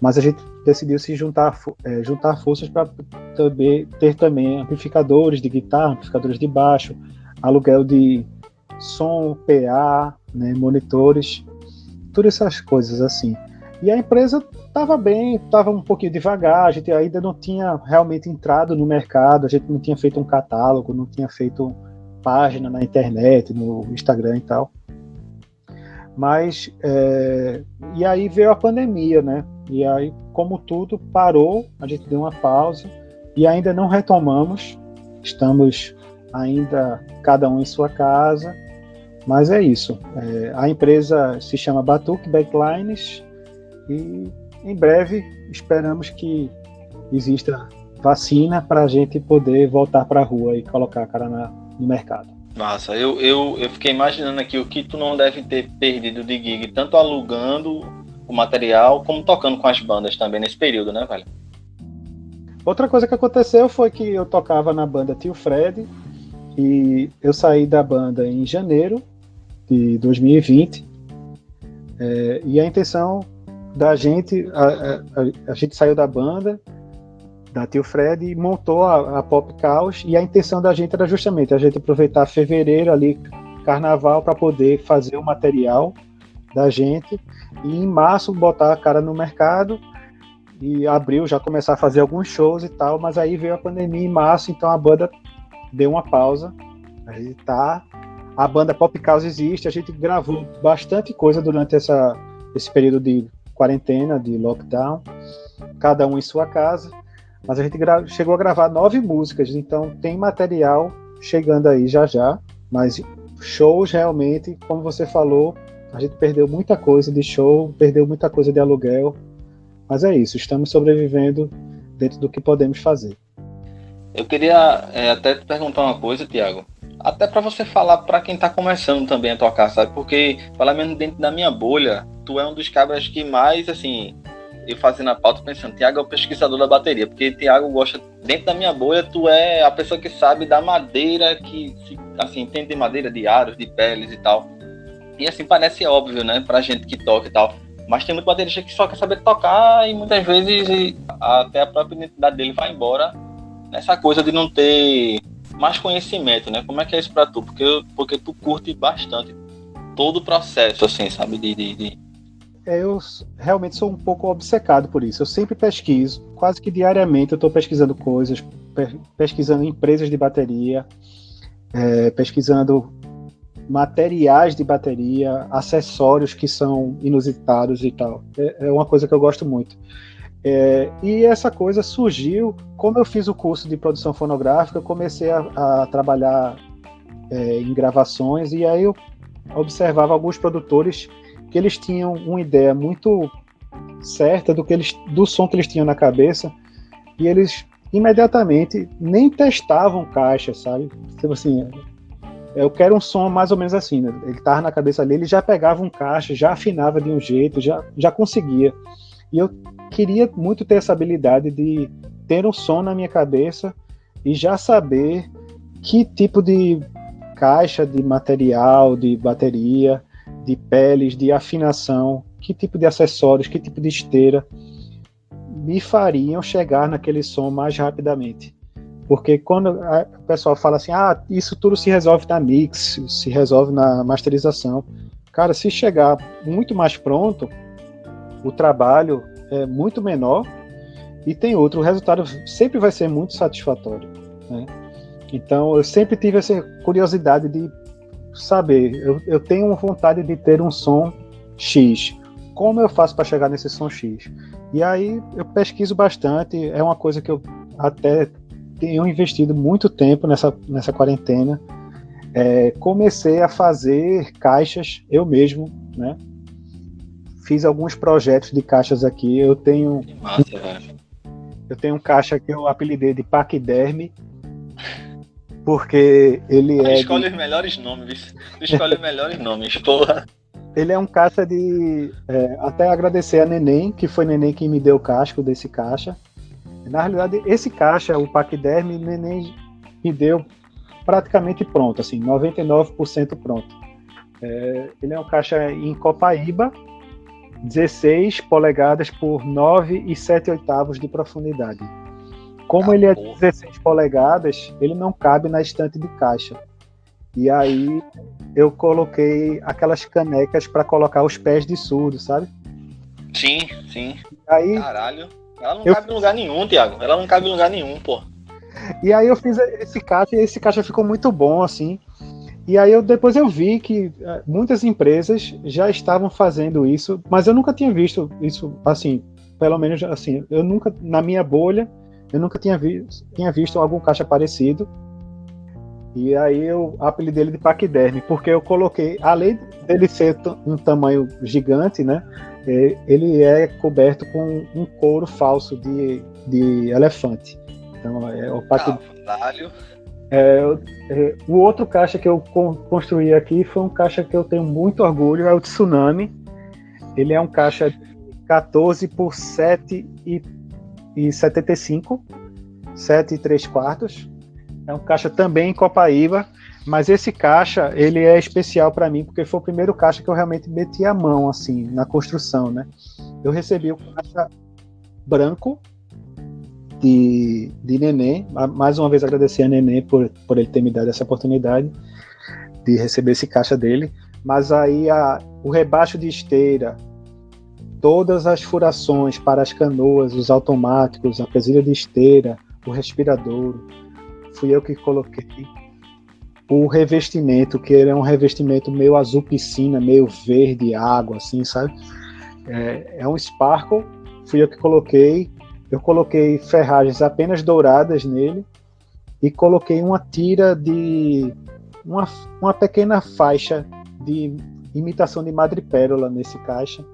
mas a gente decidiu se juntar forças para ter também amplificadores de guitarra, amplificadores de baixo, aluguel de som, PA, né, monitores, todas essas coisas assim. E a empresa estava bem, estava um pouquinho devagar, a gente ainda não tinha realmente entrado no mercado, a gente não tinha feito um catálogo, não tinha feito página na internet, no Instagram e tal. Mas, e aí veio a pandemia, né? E aí, como tudo, parou, a gente deu uma pausa e ainda não retomamos. Estamos ainda cada um em sua casa, mas é isso. A empresa se chama Batuque Backlines e em breve esperamos que exista vacina para a gente poder voltar para a rua e colocar a cara no mercado. Massa, eu fiquei imaginando aqui o que tu não deve ter perdido de gig, tanto alugando o material, como tocando com as bandas também nesse período, né, velho? Outra coisa que aconteceu foi que eu tocava na banda Tio Fred, e eu saí da banda em janeiro de 2020, e a intenção da gente, a gente saiu da banda, da Tio Fred, e montou a Pop Caos, e a intenção da gente era justamente a gente aproveitar fevereiro ali, carnaval, para poder fazer o material da gente, e em março botar a cara no mercado, e abril já começar a fazer alguns shows e tal, mas aí veio a pandemia em março, então a banda deu uma pausa. A banda Pop Caos existe, a gente gravou bastante coisa durante esse período de quarentena, de lockdown, cada um em sua casa, mas a gente chegou a gravar 9 músicas, então tem material chegando aí já, mas shows realmente, como você falou, a gente perdeu muita coisa de show, perdeu muita coisa de aluguel, mas é isso, estamos sobrevivendo dentro do que podemos fazer. Eu queria até te perguntar uma coisa, Thiago, até para você falar para quem tá começando também a tocar, sabe? Porque, pelo menos dentro da minha bolha, tu é um dos cabras que mais, assim, eu fazendo a pauta pensando, Thiago é o pesquisador da bateria, porque Thiago gosta, dentro da minha bolha, tu é a pessoa que sabe da madeira, que, assim, entende de madeira, de aros, de peles e tal. E, assim, parece óbvio, né, pra gente que toca e tal. Mas tem muito baterista que só quer saber tocar e muitas vezes até a própria identidade dele vai embora nessa coisa de não ter mais conhecimento, né? Como é que é isso pra tu? Porque tu curte bastante todo o processo, assim, sabe? Eu realmente sou um pouco obcecado por isso. Eu sempre pesquiso, quase que diariamente eu estou pesquisando coisas, pesquisando empresas de bateria, pesquisando materiais de bateria, acessórios que são inusitados e tal. É uma coisa que eu gosto muito. E essa coisa surgiu, como eu fiz o curso de produção fonográfica, eu comecei a trabalhar em gravações, e aí eu observava alguns produtores que eles tinham uma ideia muito certa do som que eles tinham na cabeça, e eles imediatamente nem testavam caixa, sabe? Tipo assim, eu quero um som mais ou menos assim, né? Ele estava na cabeça ali, ele já pegava um caixa, já afinava de um jeito, já conseguia. E eu queria muito ter essa habilidade de ter um som na minha cabeça e já saber que tipo de caixa, de material, de bateria, de peles, de afinação, que tipo de acessórios, que tipo de esteira me fariam chegar naquele som mais rapidamente. Porque quando o pessoal fala assim, isso tudo se resolve na mix, se resolve na masterização. Cara, se chegar muito mais pronto, o trabalho é muito menor e tem outro, o resultado sempre vai ser muito satisfatório, né? Então, eu sempre tive essa curiosidade de saber, eu tenho vontade de ter um som X. Como eu faço para chegar nesse som X? E aí eu pesquiso bastante, é uma coisa que eu até tenho investido muito tempo nessa quarentena, comecei a fazer caixas eu mesmo, né? Fiz alguns projetos de caixas aqui. Que massa, velho. Eu tenho um caixa que eu apelidei de Paquiderme, porque ele Escolhe os melhores nomes, tu escolhe os melhores nomes, porra. Ele é um caixa de... até agradecer a Neném, que foi Neném quem me deu o casco desse caixa. Na realidade, esse caixa, o Paquiderme, Neném me deu praticamente pronto, assim, 99% pronto. Ele é um caixa em copaíba, 16 polegadas por 9 e 7 oitavos de profundidade. Como ele é 16 polegadas, ele não cabe na estante de caixa. E aí eu coloquei aquelas canecas para colocar os pés de surdo, sabe? Sim, sim. Aí, caralho. Ela não cabe em lugar nenhum, Thiago. Ela não cabe em lugar nenhum, pô. E aí eu fiz esse caixa e esse caixa ficou muito bom, assim. E aí depois eu vi que muitas empresas já estavam fazendo isso, mas eu nunca tinha visto isso, assim, pelo menos assim, eu nunca, na minha bolha, eu nunca tinha visto algum caixa parecido. E aí eu apelidei ele de Paquiderme, porque eu coloquei, além dele ser um tamanho gigante, né, ele é coberto com um couro falso de elefante. Então o Paquiderme. O outro caixa que eu construí aqui foi um caixa que eu tenho muito orgulho, é o Tsunami. Ele é um caixa de 14 por 7 e 75, 7 e 3/4. É um caixa também em copaíba, mas esse caixa ele é especial para mim porque foi o primeiro caixa que eu realmente meti a mão assim na construção, né? Eu recebi o caixa branco de Neném. Mais uma vez agradecer a Neném por ele ter me dado essa oportunidade de receber esse caixa dele. Mas aí o rebaixo de esteira, todas as furações para as canoas, os automáticos, a presilha de esteira, o respiradouro, fui eu que coloquei. O revestimento, que ele é um revestimento meio azul piscina, meio verde água, assim, sabe? É um Sparkle, fui eu que coloquei. Eu coloquei ferragens apenas douradas nele e coloquei uma tira de uma pequena faixa de imitação de madrepérola nesse caixa.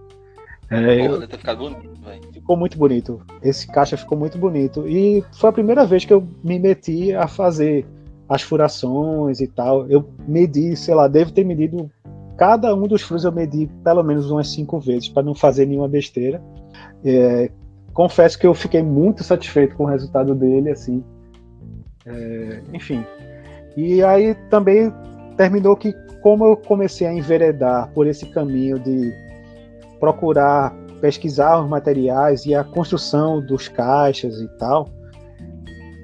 Deve ter ficado bonito, velho. Ficou muito bonito. Esse caixa ficou muito bonito. E foi a primeira vez que eu me meti a fazer as furações e tal. Eu medi, sei lá, devo ter medido cada um dos furos, eu medi pelo menos umas 5 vezes para não fazer nenhuma besteira. Confesso que eu fiquei muito satisfeito com o resultado dele, assim. Enfim. E aí também terminou que, como eu comecei a enveredar por esse caminho de procurar pesquisar os materiais e a construção dos caixas e tal,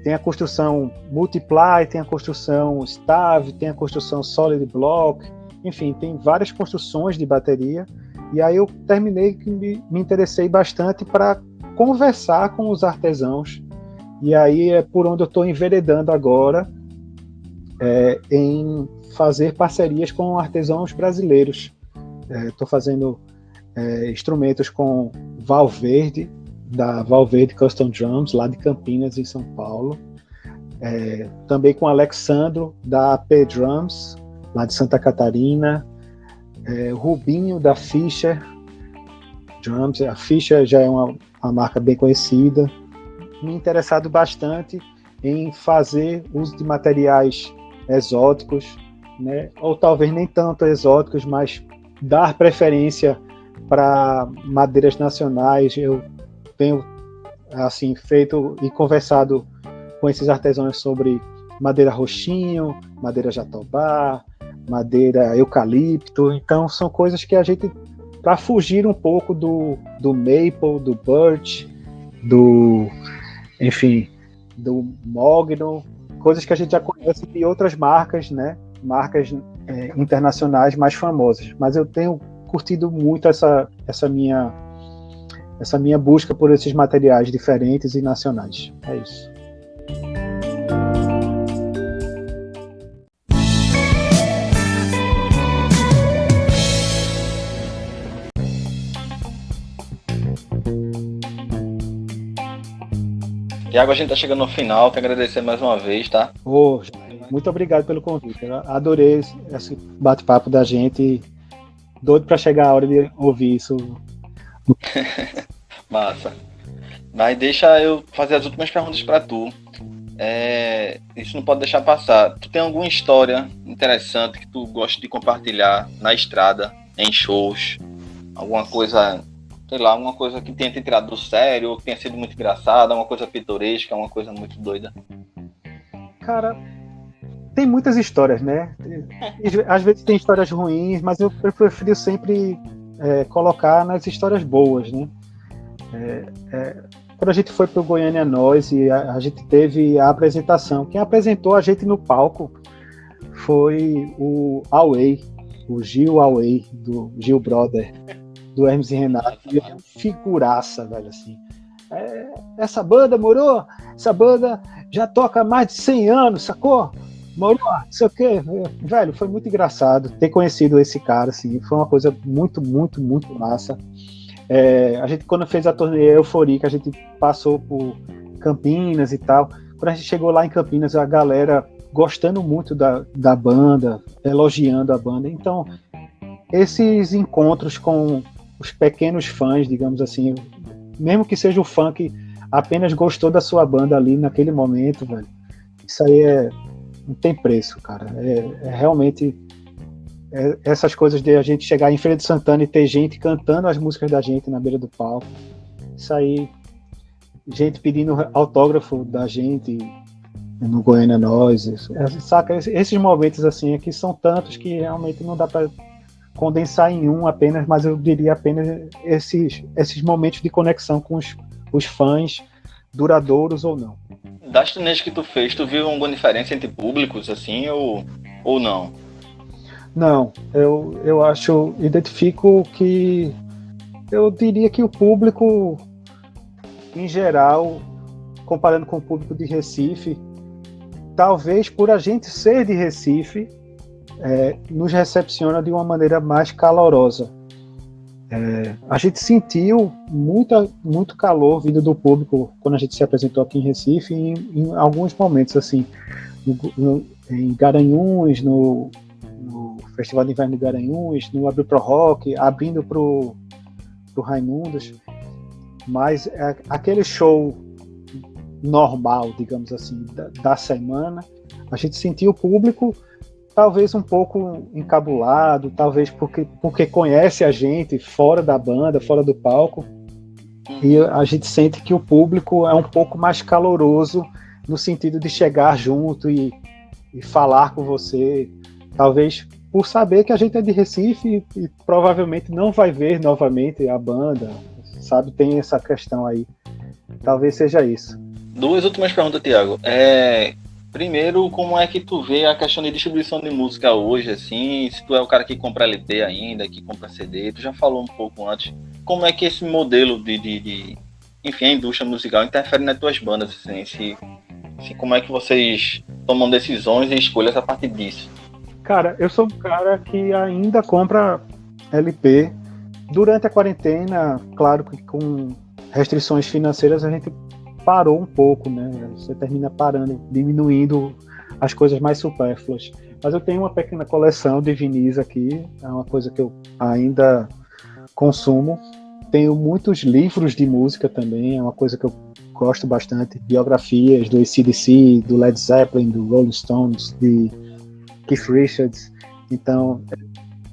tem a construção Multiply, tem a construção Stave, tem a construção Solid Block, enfim, tem várias construções de bateria. E aí eu terminei que me interessei bastante para conversar com os artesãos, e aí é por onde eu estou enveredando agora, em fazer parcerias com artesãos brasileiros. Estou fazendo instrumentos com Valverde, da Valverde Custom Drums, lá de Campinas, em São Paulo. Também com Alexandro, da AP Drums, lá de Santa Catarina. Rubinho, da Fischer Drums. A Fischer já é uma marca bem conhecida. Me interessado bastante em fazer uso de materiais exóticos, né? Ou talvez nem tanto exóticos, mas dar preferência para madeiras nacionais. Eu tenho assim feito e conversado com esses artesãos sobre madeira roxinho, madeira jatobá, madeira eucalipto. Então são coisas que a gente, para fugir um pouco do maple, do birch, do mogno, coisas que a gente já conhece de outras marcas, né? Marcas internacionais mais famosas. Mas eu tenho curtido muito essa minha busca por esses materiais diferentes e nacionais. É isso. Tiago, a gente tá chegando no final, te agradecer mais uma vez, tá? Ô, muito obrigado pelo convite. Eu adorei esse bate-papo da gente. Doido para chegar a hora de ouvir isso. Massa. Mas deixa eu fazer as últimas perguntas para tu. Isso não pode deixar passar. Tu tem alguma história interessante que tu gosta de compartilhar na estrada, em shows? Alguma coisa, sei lá, alguma coisa que tenha te tirado do sério, ou que tenha sido muito engraçada, uma coisa pitoresca, uma coisa muito doida? Cara, tem muitas histórias, né? Às vezes tem histórias ruins, mas eu prefiro sempre colocar nas histórias boas, né? Quando a gente foi para o Goiânia Nós e a gente teve a apresentação, quem apresentou a gente no palco foi o Away, o Gil Away, do Gil Brother, do Hermes e Renato. E é uma figuraça, velho, assim. Essa banda, moro? Essa banda já toca há mais de 100 anos, sacou? Moro, não sei o quê. Velho, foi muito engraçado ter conhecido esse cara, assim. Foi uma coisa muito, muito, muito massa. A gente, quando fez a turnê Eufórica, a gente passou por Campinas e tal. Quando a gente chegou lá em Campinas, a galera gostando muito da banda, elogiando a banda. Então, esses encontros com os pequenos fãs, digamos assim, mesmo que seja o fã que apenas gostou da sua banda ali naquele momento, velho, isso aí não tem preço, cara. Realmente essas coisas de a gente chegar em Feira de Santana e ter gente cantando as músicas da gente na beira do palco, isso aí, gente pedindo autógrafo da gente no Goiânia Nós, saca? Esses momentos assim aqui são tantos que realmente não dá para condensar em um apenas, mas eu diria apenas esses momentos de conexão com os fãs, duradouros ou não. Das turnês que tu fez, tu viu alguma diferença entre públicos, assim, ou não? Não, eu identifico que eu diria que o público, em geral, comparando com o público de Recife, talvez por a gente ser de Recife, nos recepciona de uma maneira mais calorosa. A gente sentiu muito calor vindo do público quando a gente se apresentou aqui em Recife, em alguns momentos, assim, em Garanhuns, no Festival de Inverno de Garanhuns, no Abril Pro Rock, abrindo pro Raimundos, mas aquele show normal, digamos assim, da semana, a gente sentiu o público talvez um pouco encabulado, talvez porque conhece a gente fora da banda, fora do palco, e a gente sente que o público é um pouco mais caloroso no sentido de chegar junto e falar com você, talvez por saber que a gente é de Recife e provavelmente não vai ver novamente a banda, sabe? Tem essa questão aí. Talvez seja isso. Duas últimas perguntas, Thiago. Primeiro, como é que tu vê a questão de distribuição de música hoje, assim, se tu é o cara que compra LP ainda, que compra CD, tu já falou um pouco antes, como é que esse modelo enfim, a indústria musical interfere nas tuas bandas, assim, como é que vocês tomam decisões e escolhas a partir disso? Cara, eu sou um cara que ainda compra LP. Durante a quarentena, claro que com restrições financeiras a gente parou um pouco, né? Você termina parando, diminuindo as coisas mais supérfluas. Mas eu tenho uma pequena coleção de vinis aqui, é uma coisa que eu ainda consumo. Tenho muitos livros de música também, é uma coisa que eu gosto bastante. Biografias do AC/DC, do Led Zeppelin, do Rolling Stones, de Keith Richards. Então,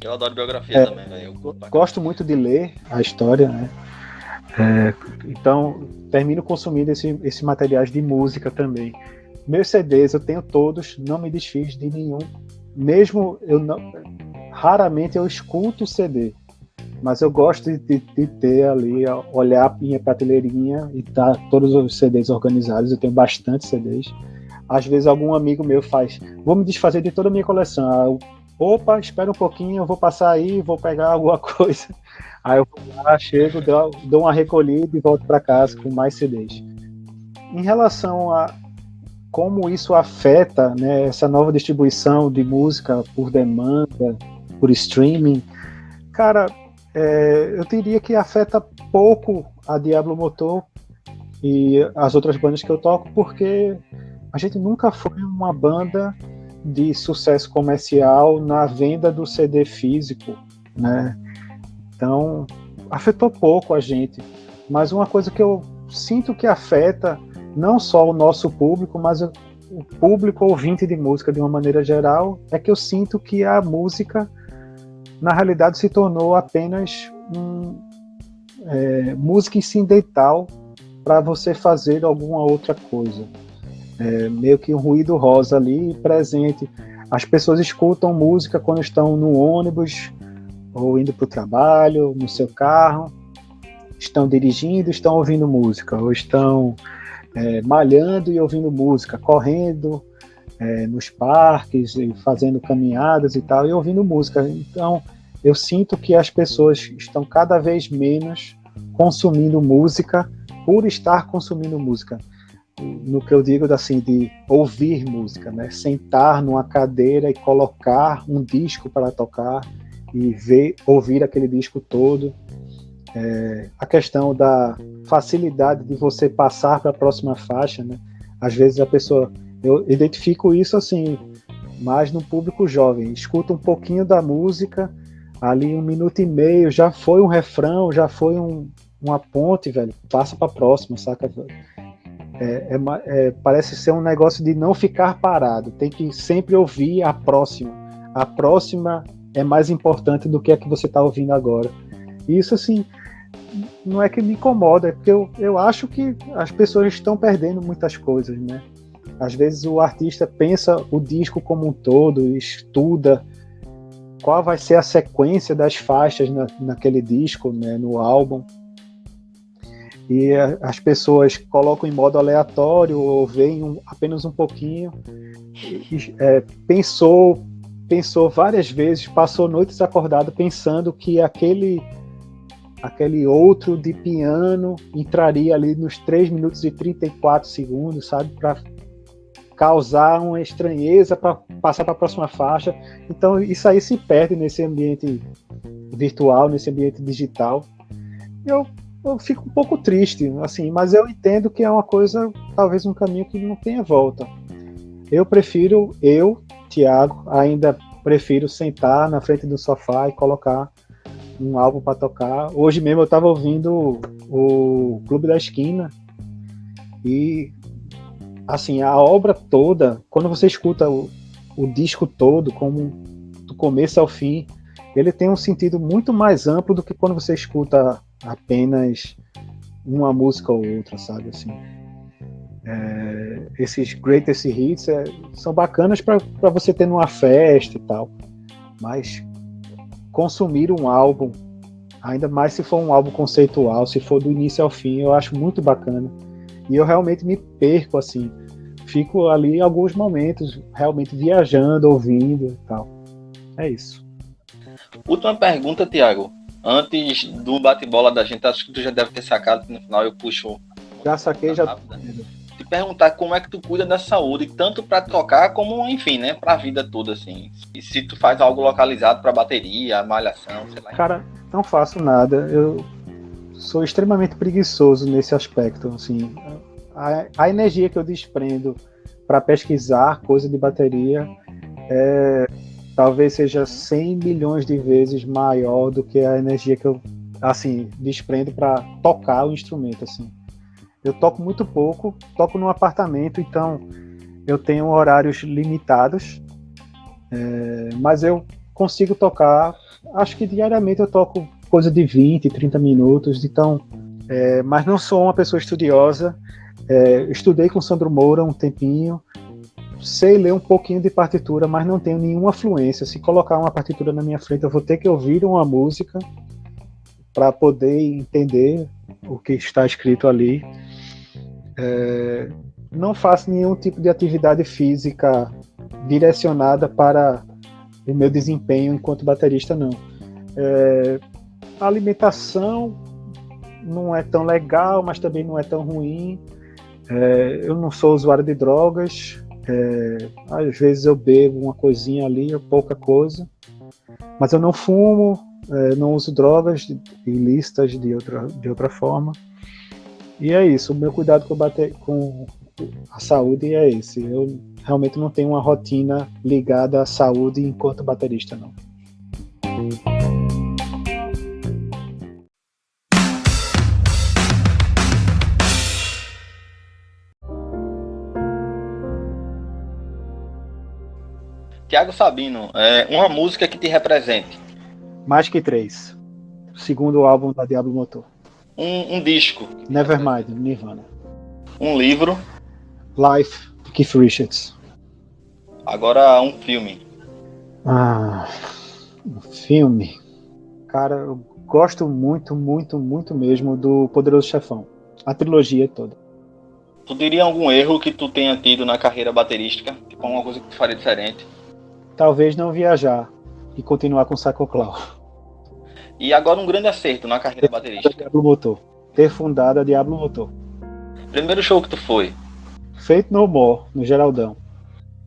eu adoro biografia também, velho. Gosto muito de ler a história, né? Então, termino consumindo esses materiais de música também. Meus CDs eu tenho todos, não me desfiz de nenhum. Mesmo raramente eu escuto CD, mas eu gosto de ter ali, olhar a minha prateleirinha e tá todos os CDs organizados. Eu tenho bastante CDs. Às vezes algum amigo meu faz, vou me desfazer de toda a minha coleção. Opa, espera um pouquinho, eu vou passar aí, vou pegar alguma coisa. Aí eu vou lá, chego, dou uma recolhida e volto para casa com mais CDs. Em relação a como isso afeta, né, essa nova distribuição de música por demanda, por streaming, cara, eu diria que afeta pouco a Diablo Motor e as outras bandas que eu toco, porque a gente nunca foi uma banda de sucesso comercial na venda do CD físico, né? Então, afetou pouco a gente. Mas uma coisa que eu sinto que afeta não só o nosso público, mas o público ouvinte de música de uma maneira geral, é que eu sinto que a música, na realidade, se tornou apenas música incidental para você fazer alguma outra coisa. Meio que um ruído rosa ali presente. As pessoas escutam música quando estão no ônibus, ou indo para o trabalho, no seu carro, estão dirigindo, estão ouvindo música, ou estão malhando e ouvindo música, correndo nos parques, e fazendo caminhadas e tal, e ouvindo música. Então, eu sinto que as pessoas estão cada vez menos consumindo música por estar consumindo música. No que eu digo assim, de ouvir música, né? Sentar numa cadeira e colocar um disco para tocar e ouvir aquele disco todo. A questão da facilidade de você passar para a próxima faixa, né? Às vezes eu identifico isso assim, mais no público jovem, escuta um pouquinho da música, ali 1 minuto e meio, já foi um refrão, já foi uma ponte, velho, passa para a próxima, saca? Parece ser um negócio de não ficar parado, tem que sempre ouvir a próxima. A próxima é mais importante do que a que você está ouvindo agora. E isso, assim, não é que me incomoda, é porque eu acho que as pessoas estão perdendo muitas coisas, né? Às vezes o artista pensa o disco como um todo, estuda qual vai ser a sequência das faixas naquele disco, né, no álbum. E as pessoas colocam em modo aleatório ou veem apenas um pouquinho. Pensou várias vezes, passou noites acordado pensando que aquele outro de piano entraria ali nos 3 minutos e 34 segundos, sabe? Para causar uma estranheza, para passar para a próxima faixa. Então isso aí se perde nesse ambiente virtual, nesse ambiente digital. Eu fico um pouco triste, assim, mas eu entendo que é uma coisa, talvez um caminho que não tenha volta. Thiago, ainda prefiro sentar na frente do sofá e colocar um álbum para tocar. Hoje mesmo eu estava ouvindo o Clube da Esquina e, assim, a obra toda, quando você escuta o disco todo, como do começo ao fim, ele tem um sentido muito mais amplo do que quando você escuta apenas uma música ou outra, sabe, assim. Esses greatest hits são bacanas para você ter numa festa e tal, mas consumir um álbum, ainda mais se for um álbum conceitual, se for do início ao fim, eu acho muito bacana, e eu realmente me perco, assim, fico ali em alguns momentos realmente viajando, ouvindo e tal. É isso. Última pergunta, Thiago. Antes do bate-bola da gente, acho que tu já deve ter sacado que no final eu puxo. Já saquei, já. Te perguntar como é que tu cuida da saúde, tanto para tocar como, enfim, né, pra vida toda, assim. E se tu faz algo localizado para bateria, malhação, sei lá. Cara, não faço nada. Eu sou extremamente preguiçoso nesse aspecto, assim. A energia que eu desprendo para pesquisar coisa de bateria talvez seja 100 milhões de vezes maior do que a energia que eu, assim, desprendo para tocar o instrumento, assim. Eu toco muito pouco, toco num apartamento, então eu tenho horários limitados, mas eu consigo tocar, acho que diariamente eu toco coisa de 20, 30 minutos, então, mas não sou uma pessoa estudiosa. Estudei com Sandro Moura um tempinho, sei ler um pouquinho de partitura, mas não tenho nenhuma fluência. Se colocar uma partitura na minha frente, eu vou ter que ouvir uma música para poder entender o que está escrito ali. Não faço nenhum tipo de atividade física direcionada para o meu desempenho enquanto baterista, não. A alimentação não é tão legal, mas também não é tão ruim. Eu não sou usuário de drogas. Às vezes eu bebo uma coisinha ali, pouca coisa, mas eu não fumo, não uso drogas ilícitas de outra forma. E é isso, o meu cuidado com a saúde é esse. Eu realmente não tenho uma rotina ligada à saúde enquanto baterista, não. Tiago Sabino, uma música que te represente. Mais que 3. O segundo álbum da Diablo Motor. Um disco. Nevermind, Nirvana. Um livro. Life, de Keith Richards. Agora um filme. Um filme. Cara, eu gosto muito, muito, muito mesmo do Poderoso Chefão. A trilogia toda. Tu diria algum erro que tu tenha tido na carreira baterística? Tipo, alguma coisa que tu faria diferente? Talvez não viajar e continuar com o Psycho Clown. E agora um grande acerto na carreira baterística. Diablo Motor. Ter fundado a Diablo Motor. Primeiro show que tu foi? Feito no More, no Geraldão.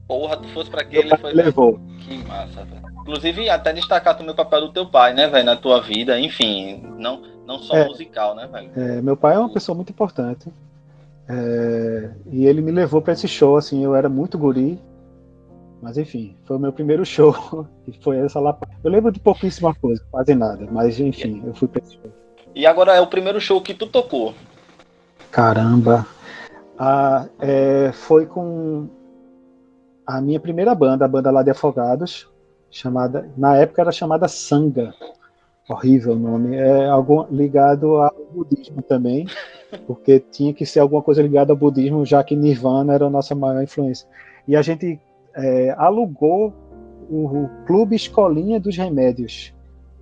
Porra, tu fosse pra aquele Meu pai foi. levou. Que massa, velho. Inclusive, até destacar também o papel do teu pai, né, velho, na tua vida. Enfim, não só musical, né, velho? Meu pai é uma pessoa muito importante. E ele me levou pra esse show, assim, eu era muito guri. Mas enfim, foi o meu primeiro show. E foi essa lá. Eu lembro de pouquíssima coisa, quase nada. Mas enfim, eu fui pra esse show. E agora é o primeiro show que tu tocou. Caramba! Foi com a minha primeira banda, a banda lá de Afogados, na época era chamada Sangha. Horrível o nome. É algo ligado ao budismo também, porque tinha que ser alguma coisa ligada ao budismo, já que Nirvana era a nossa maior influência. E a gente alugou o Clube Escolinha dos Remédios,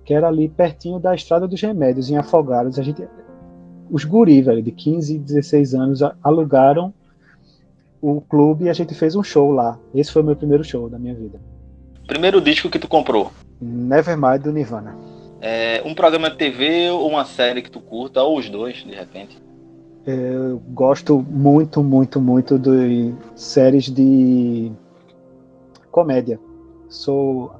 que era ali pertinho da Estrada dos Remédios, em Afogados. Os guri, velho, de 15, 16 anos, alugaram o clube e a gente fez um show lá. Esse foi o meu primeiro show da minha vida. Primeiro disco que tu comprou? Nevermind, do Nirvana. Um programa de TV ou uma série que tu curta, ou os dois, de repente? Eu gosto muito, muito, muito de séries de comédia. Sou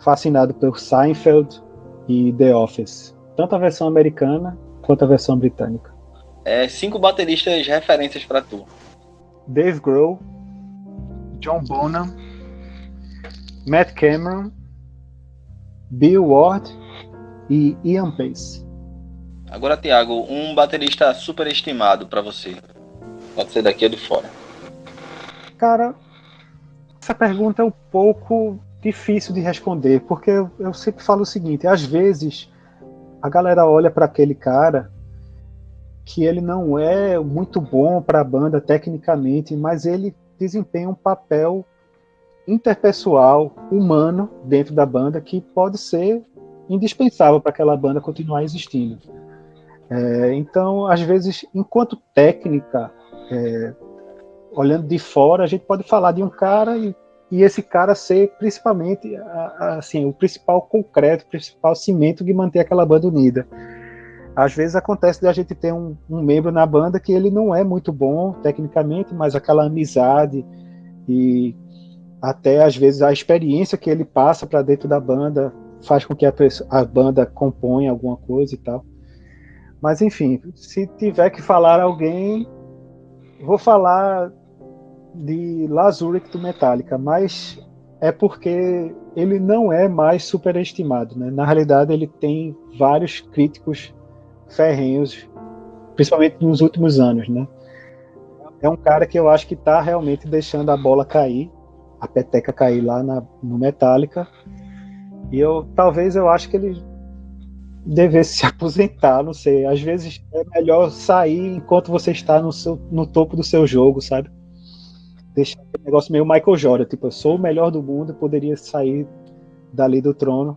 fascinado por Seinfeld e The Office. Tanto a versão americana quanto a versão britânica. 5 bateristas referências pra tu. Dave Grohl, John Bonham, Matt Cameron, Bill Ward e Ian Pace. Agora, Thiago, um baterista superestimado pra você. Pode ser daqui ou de fora. Cara, essa pergunta é um pouco difícil de responder, porque eu sempre falo o seguinte: às vezes a galera olha para aquele cara que ele não é muito bom para a banda tecnicamente, mas ele desempenha um papel interpessoal, humano dentro da banda que pode ser indispensável para aquela banda continuar existindo. Então, às vezes, enquanto técnica, olhando de fora, a gente pode falar de um cara e esse cara ser principalmente assim, o principal concreto, o principal cimento de manter aquela banda unida. Às vezes acontece de a gente ter um membro na banda que ele não é muito bom tecnicamente, mas aquela amizade e até às vezes a experiência que ele passa para dentro da banda faz com que a banda componha alguma coisa e tal. Mas enfim, se tiver que falar alguém, vou falar de Lars Ulrich do Metallica, mas é porque ele não é mais superestimado, né? Na realidade, ele tem vários críticos ferrenhos, principalmente nos últimos anos, né? É um cara que eu acho que está realmente deixando a bola cair, a peteca cair lá no Metallica, e talvez eu acho que ele devesse se aposentar, não sei. Às vezes é melhor sair enquanto você está no topo do seu jogo, sabe? Deixar aquele negócio meio Michael Jordan, tipo, eu sou o melhor do mundo, poderia sair dali do trono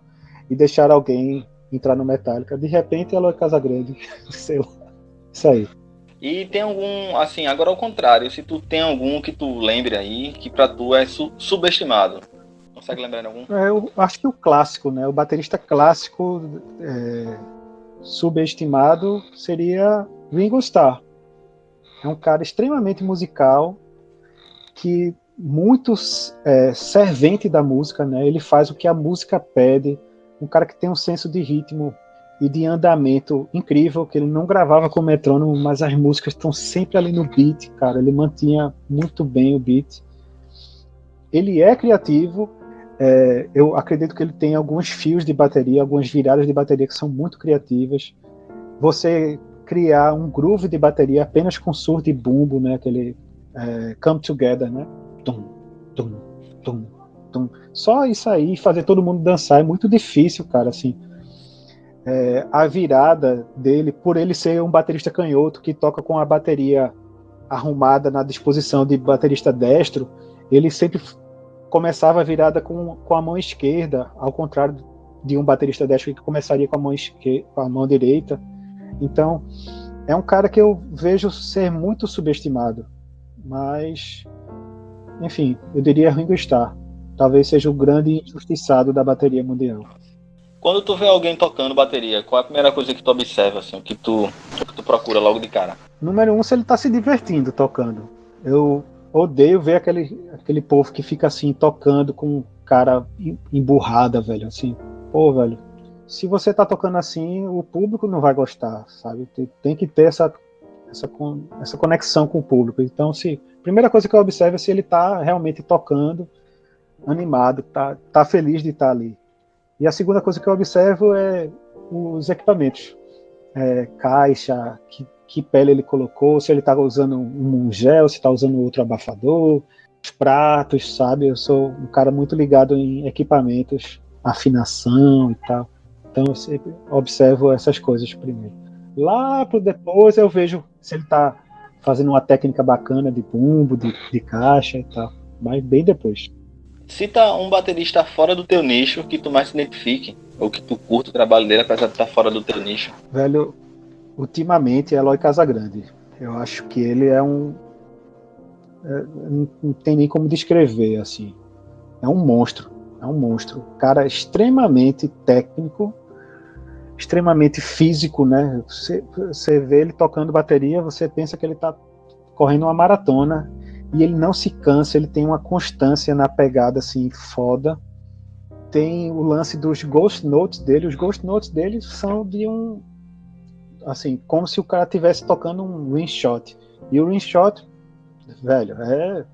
e deixar alguém entrar no Metallica. De repente, Eloy Casagrande, sei lá, isso aí. E tem algum, assim, agora ao contrário, se tu tem algum que tu lembre aí, que pra tu é subestimado. Consegue lembrar de algum? Eu acho que o clássico, né? O baterista clássico subestimado seria Ringo Starr. É um cara extremamente musical, que muito servente da música, né? Ele faz o que a música pede, um cara que tem um senso de ritmo e de andamento incrível, que ele não gravava com metrônomo, mas as músicas estão sempre ali no beat, cara. Ele mantinha muito bem o beat. Ele é criativo, eu acredito que ele tem alguns fios de bateria, algumas viradas de bateria que são muito criativas. Você criar um groove de bateria apenas com surdo e bumbo, né? Aquele come together, né? Tum, tum, tum, tum. Só isso aí, fazer todo mundo dançar é muito difícil, cara, assim. A virada dele, por ele ser um baterista canhoto que toca com a bateria arrumada na disposição de baterista destro, ele sempre começava a virada com a mão esquerda, ao contrário de um baterista destro que começaria com a mão direita. Então, é um cara que eu vejo ser muito subestimado, mas, enfim, eu diria Ringo Starr. Talvez seja o grande injustiçado da bateria mundial. Quando tu vê alguém tocando bateria, qual é a primeira coisa que tu observa, assim, o que tu procura logo de cara? Número 1, se ele tá se divertindo tocando. Eu odeio ver aquele povo que fica assim, tocando com cara emburrada, velho, assim. Pô, velho, se você tá tocando assim, o público não vai gostar, sabe? Tem que ter essa conexão com o público. Então, a primeira coisa que eu observo é se ele tá realmente tocando, animado, tá feliz de estar ali. E a segunda coisa que eu observo é os equipamentos. Caixa, que pele ele colocou, se ele está usando um gel, se está usando outro abafador, os pratos, sabe? Eu sou um cara muito ligado em equipamentos, afinação e tal. Então eu sempre observo essas coisas primeiro. Lá pro depois eu vejo se ele está fazendo uma técnica bacana de bumbo, de caixa e tal. Mas bem depois. Cita um baterista fora do teu nicho que tu mais se identifique, ou que tu curta o trabalho dele, apesar de estar fora do teu nicho. Velho, ultimamente é Eloy Casagrande. Eu acho que ele é não tem nem como descrever, assim. É um monstro. Cara extremamente técnico, extremamente físico, né? Você vê ele tocando bateria, você pensa que ele tá correndo uma maratona. E ele não se cansa, ele tem uma constância na pegada, assim, foda. Tem o lance dos ghost notes dele. Os ghost notes dele são de assim, como se o cara estivesse tocando um ring shot. E o ring shot, velho, é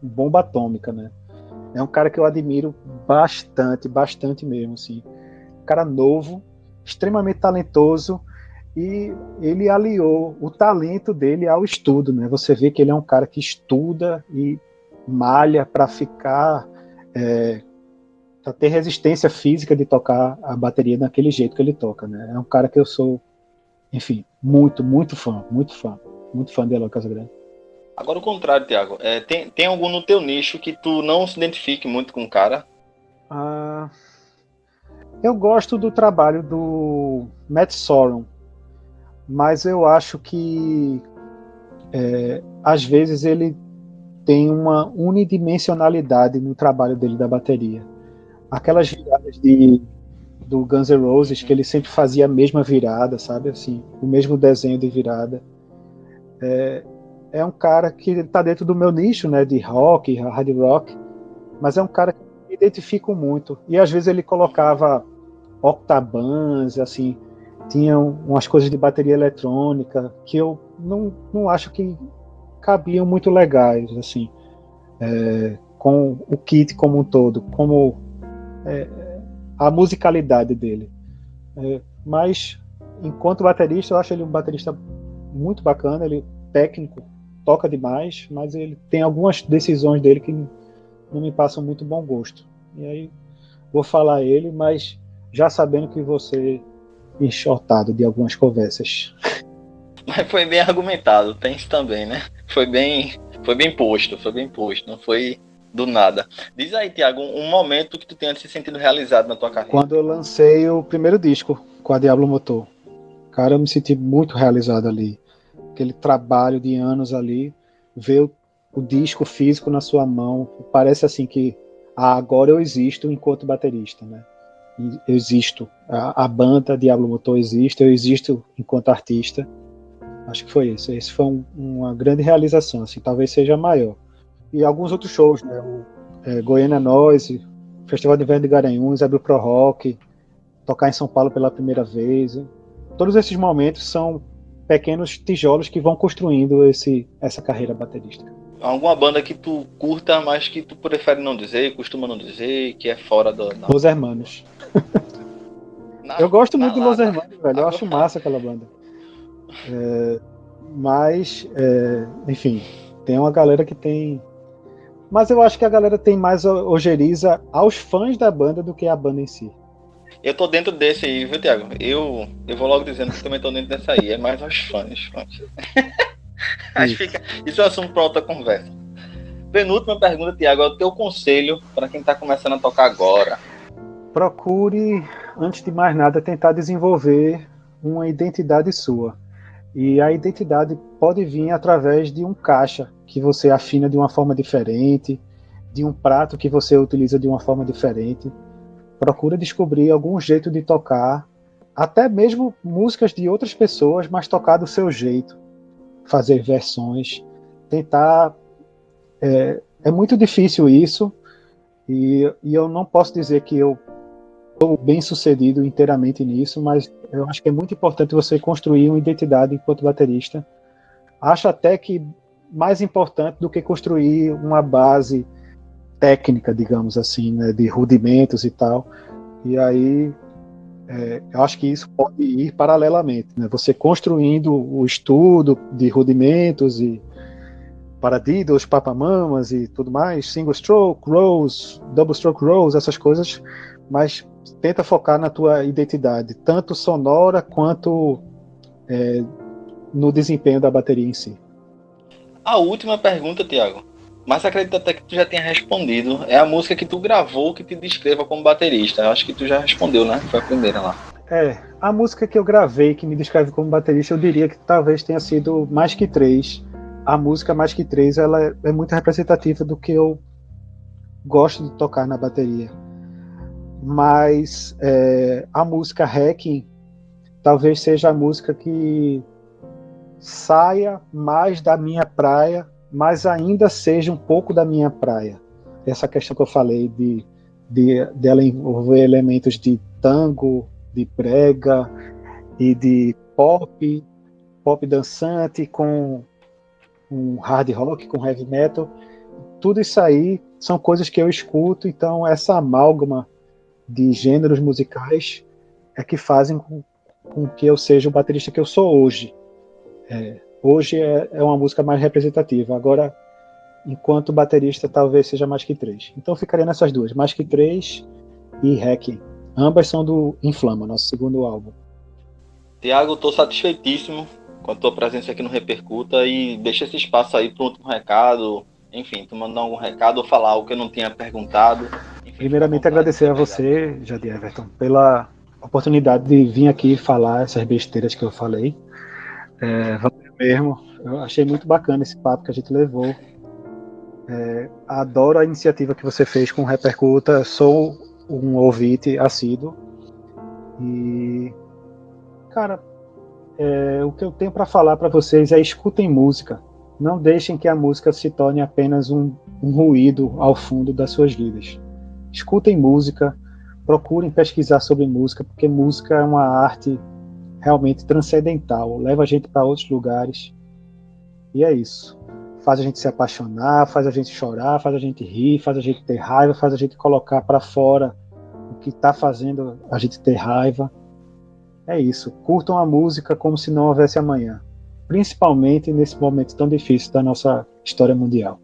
bomba atômica, né? É um cara que eu admiro bastante mesmo, assim. Um cara novo, extremamente talentoso, e ele aliou o talento dele ao estudo, né? Você vê que ele é um cara que estuda e malha para ficar, para ter resistência física de tocar a bateria daquele jeito que ele toca, né? É um cara que eu sou, enfim, muito fã de Eloy Casagrande. Agora o contrário, Thiago. Tem algum no teu nicho que tu não se identifique muito com o cara? Eu gosto do trabalho do Matt Sorum, mas eu acho que às vezes ele tem uma unidimensionalidade no trabalho dele da bateria. Aquelas viradas do Guns N' Roses, que ele sempre fazia a mesma virada, sabe? Assim, o mesmo desenho de virada. É um cara que está dentro do meu nicho, né, de rock, hard rock, mas é um cara que eu me identifico muito. E às vezes ele colocava octabands, assim, tinha umas coisas de bateria eletrônica que eu não acho que cabiam muito legais, assim, com o kit como um todo, como a musicalidade dele. Mas, enquanto baterista, eu acho ele um baterista muito bacana, ele técnico, toca demais, mas ele tem algumas decisões dele que não me passam muito bom gosto. E aí, vou falar ele, mas já sabendo que você enxotado de algumas conversas. Mas foi bem argumentado, tem isso também, né? Foi bem posto, não foi do nada. Diz aí, Thiago, um momento que tu tenha se sentido realizado na tua carreira. Quando eu lancei o primeiro disco com a Diablo Motor. Cara, eu me senti muito realizado ali. Aquele trabalho de anos ali, ver o disco físico na sua mão, parece assim que agora eu existo enquanto baterista, né? Eu existo, a banda Diablo Motor existe, eu existo enquanto artista. Acho que foi isso. Esse foi uma grande realização, assim, talvez seja a maior. E alguns outros shows, né? O Goiânia Noise, Festival de Inverno de Garanhuns, abriu Pro Rock, tocar em São Paulo pela primeira vez. Todos esses momentos são pequenos tijolos que vão construindo essa carreira baterística. Alguma banda que tu curta, mas que tu prefere não dizer, costuma não dizer, que é fora do... Los Hermanos. Eu gosto muito de Los Hermanos, velho. Eu acho massa aquela banda. Mas, enfim, tem uma galera que tem... Mas eu acho que a galera tem mais ojeriza aos fãs da banda do que a banda em si. Eu tô dentro desse aí, viu, Thiago? Eu vou logo dizendo que também tô dentro dessa aí. É mais aos fãs. Acho que isso é assunto para outra conversa. Penúltima pergunta, Thiago, é o teu conselho para quem tá começando a tocar agora. Procure, antes de mais nada, tentar desenvolver uma identidade sua. E a identidade pode vir através de um caixa que você afina de uma forma diferente, de um prato que você utiliza de uma forma diferente. Procura descobrir algum jeito de tocar, até mesmo músicas de outras pessoas, mas tocar do seu jeito. Fazer versões, tentar... É muito difícil isso, e eu não posso dizer que eu estou bem sucedido inteiramente nisso, mas eu acho que é muito importante você construir uma identidade enquanto baterista. Acho até que mais importante do que construir uma base técnica, digamos assim, né, de rudimentos e tal. E aí eu acho que isso pode ir paralelamente, né? Você construindo o estudo de rudimentos e paradiddles, papamamas e tudo mais, single stroke, rolls, double stroke rolls, essas coisas, mas tenta focar na tua identidade, tanto sonora quanto no desempenho da bateria em si. A última pergunta, Thiago, mas acredito até que tu já tenha respondido. É a música que tu gravou que te descreva como baterista. Eu acho que tu já respondeu, né? Foi a primeira lá. A música que eu gravei que me descreve como baterista, eu diria que talvez tenha sido Mais Que Três. A música Mais Que Três, ela é muito representativa do que eu gosto de tocar na bateria. Mas a música Hacking talvez seja a música que saia mais da minha praia, mas ainda seja um pouco da minha praia. Essa questão que eu falei dela envolver elementos de tango, de brega e de pop dançante com um hard rock, com heavy metal. Tudo isso aí são coisas que eu escuto, então essa amálgama de gêneros musicais é que fazem com que eu seja o baterista que eu sou hoje. Hoje é uma música mais representativa. Agora, enquanto baterista, talvez seja Mais Que Três. Então ficaria nessas duas, Mais Que Três e Hacking. Ambas são do Inflama, nosso segundo álbum. Thiago, estou satisfeitíssimo com a tua presença aqui no Repercuta e deixa esse espaço aí para um último recado. Enfim, tu mandar algum recado ou falar algo que eu não tinha perguntado. Enfim, primeiramente, agradecer a você, Jadi Everton, pela oportunidade de vir aqui falar essas besteiras que eu falei. Valeu mesmo. Eu achei muito bacana esse papo que a gente levou. Adoro a iniciativa que você fez com o Repercuta. Sou um ouvinte assíduo. E, cara, o que eu tenho para falar para vocês é: escutem música. Não deixem que a música se torne apenas um ruído ao fundo das suas vidas. Escutem música, procurem pesquisar sobre música, porque música é uma arte realmente transcendental, leva a gente para outros lugares. E é isso. Faz a gente se apaixonar, faz a gente chorar, faz a gente rir, faz a gente ter raiva, faz a gente colocar para fora o que está fazendo a gente ter raiva. É isso. Curtam a música como se não houvesse amanhã, principalmente nesse momento tão difícil da nossa história mundial.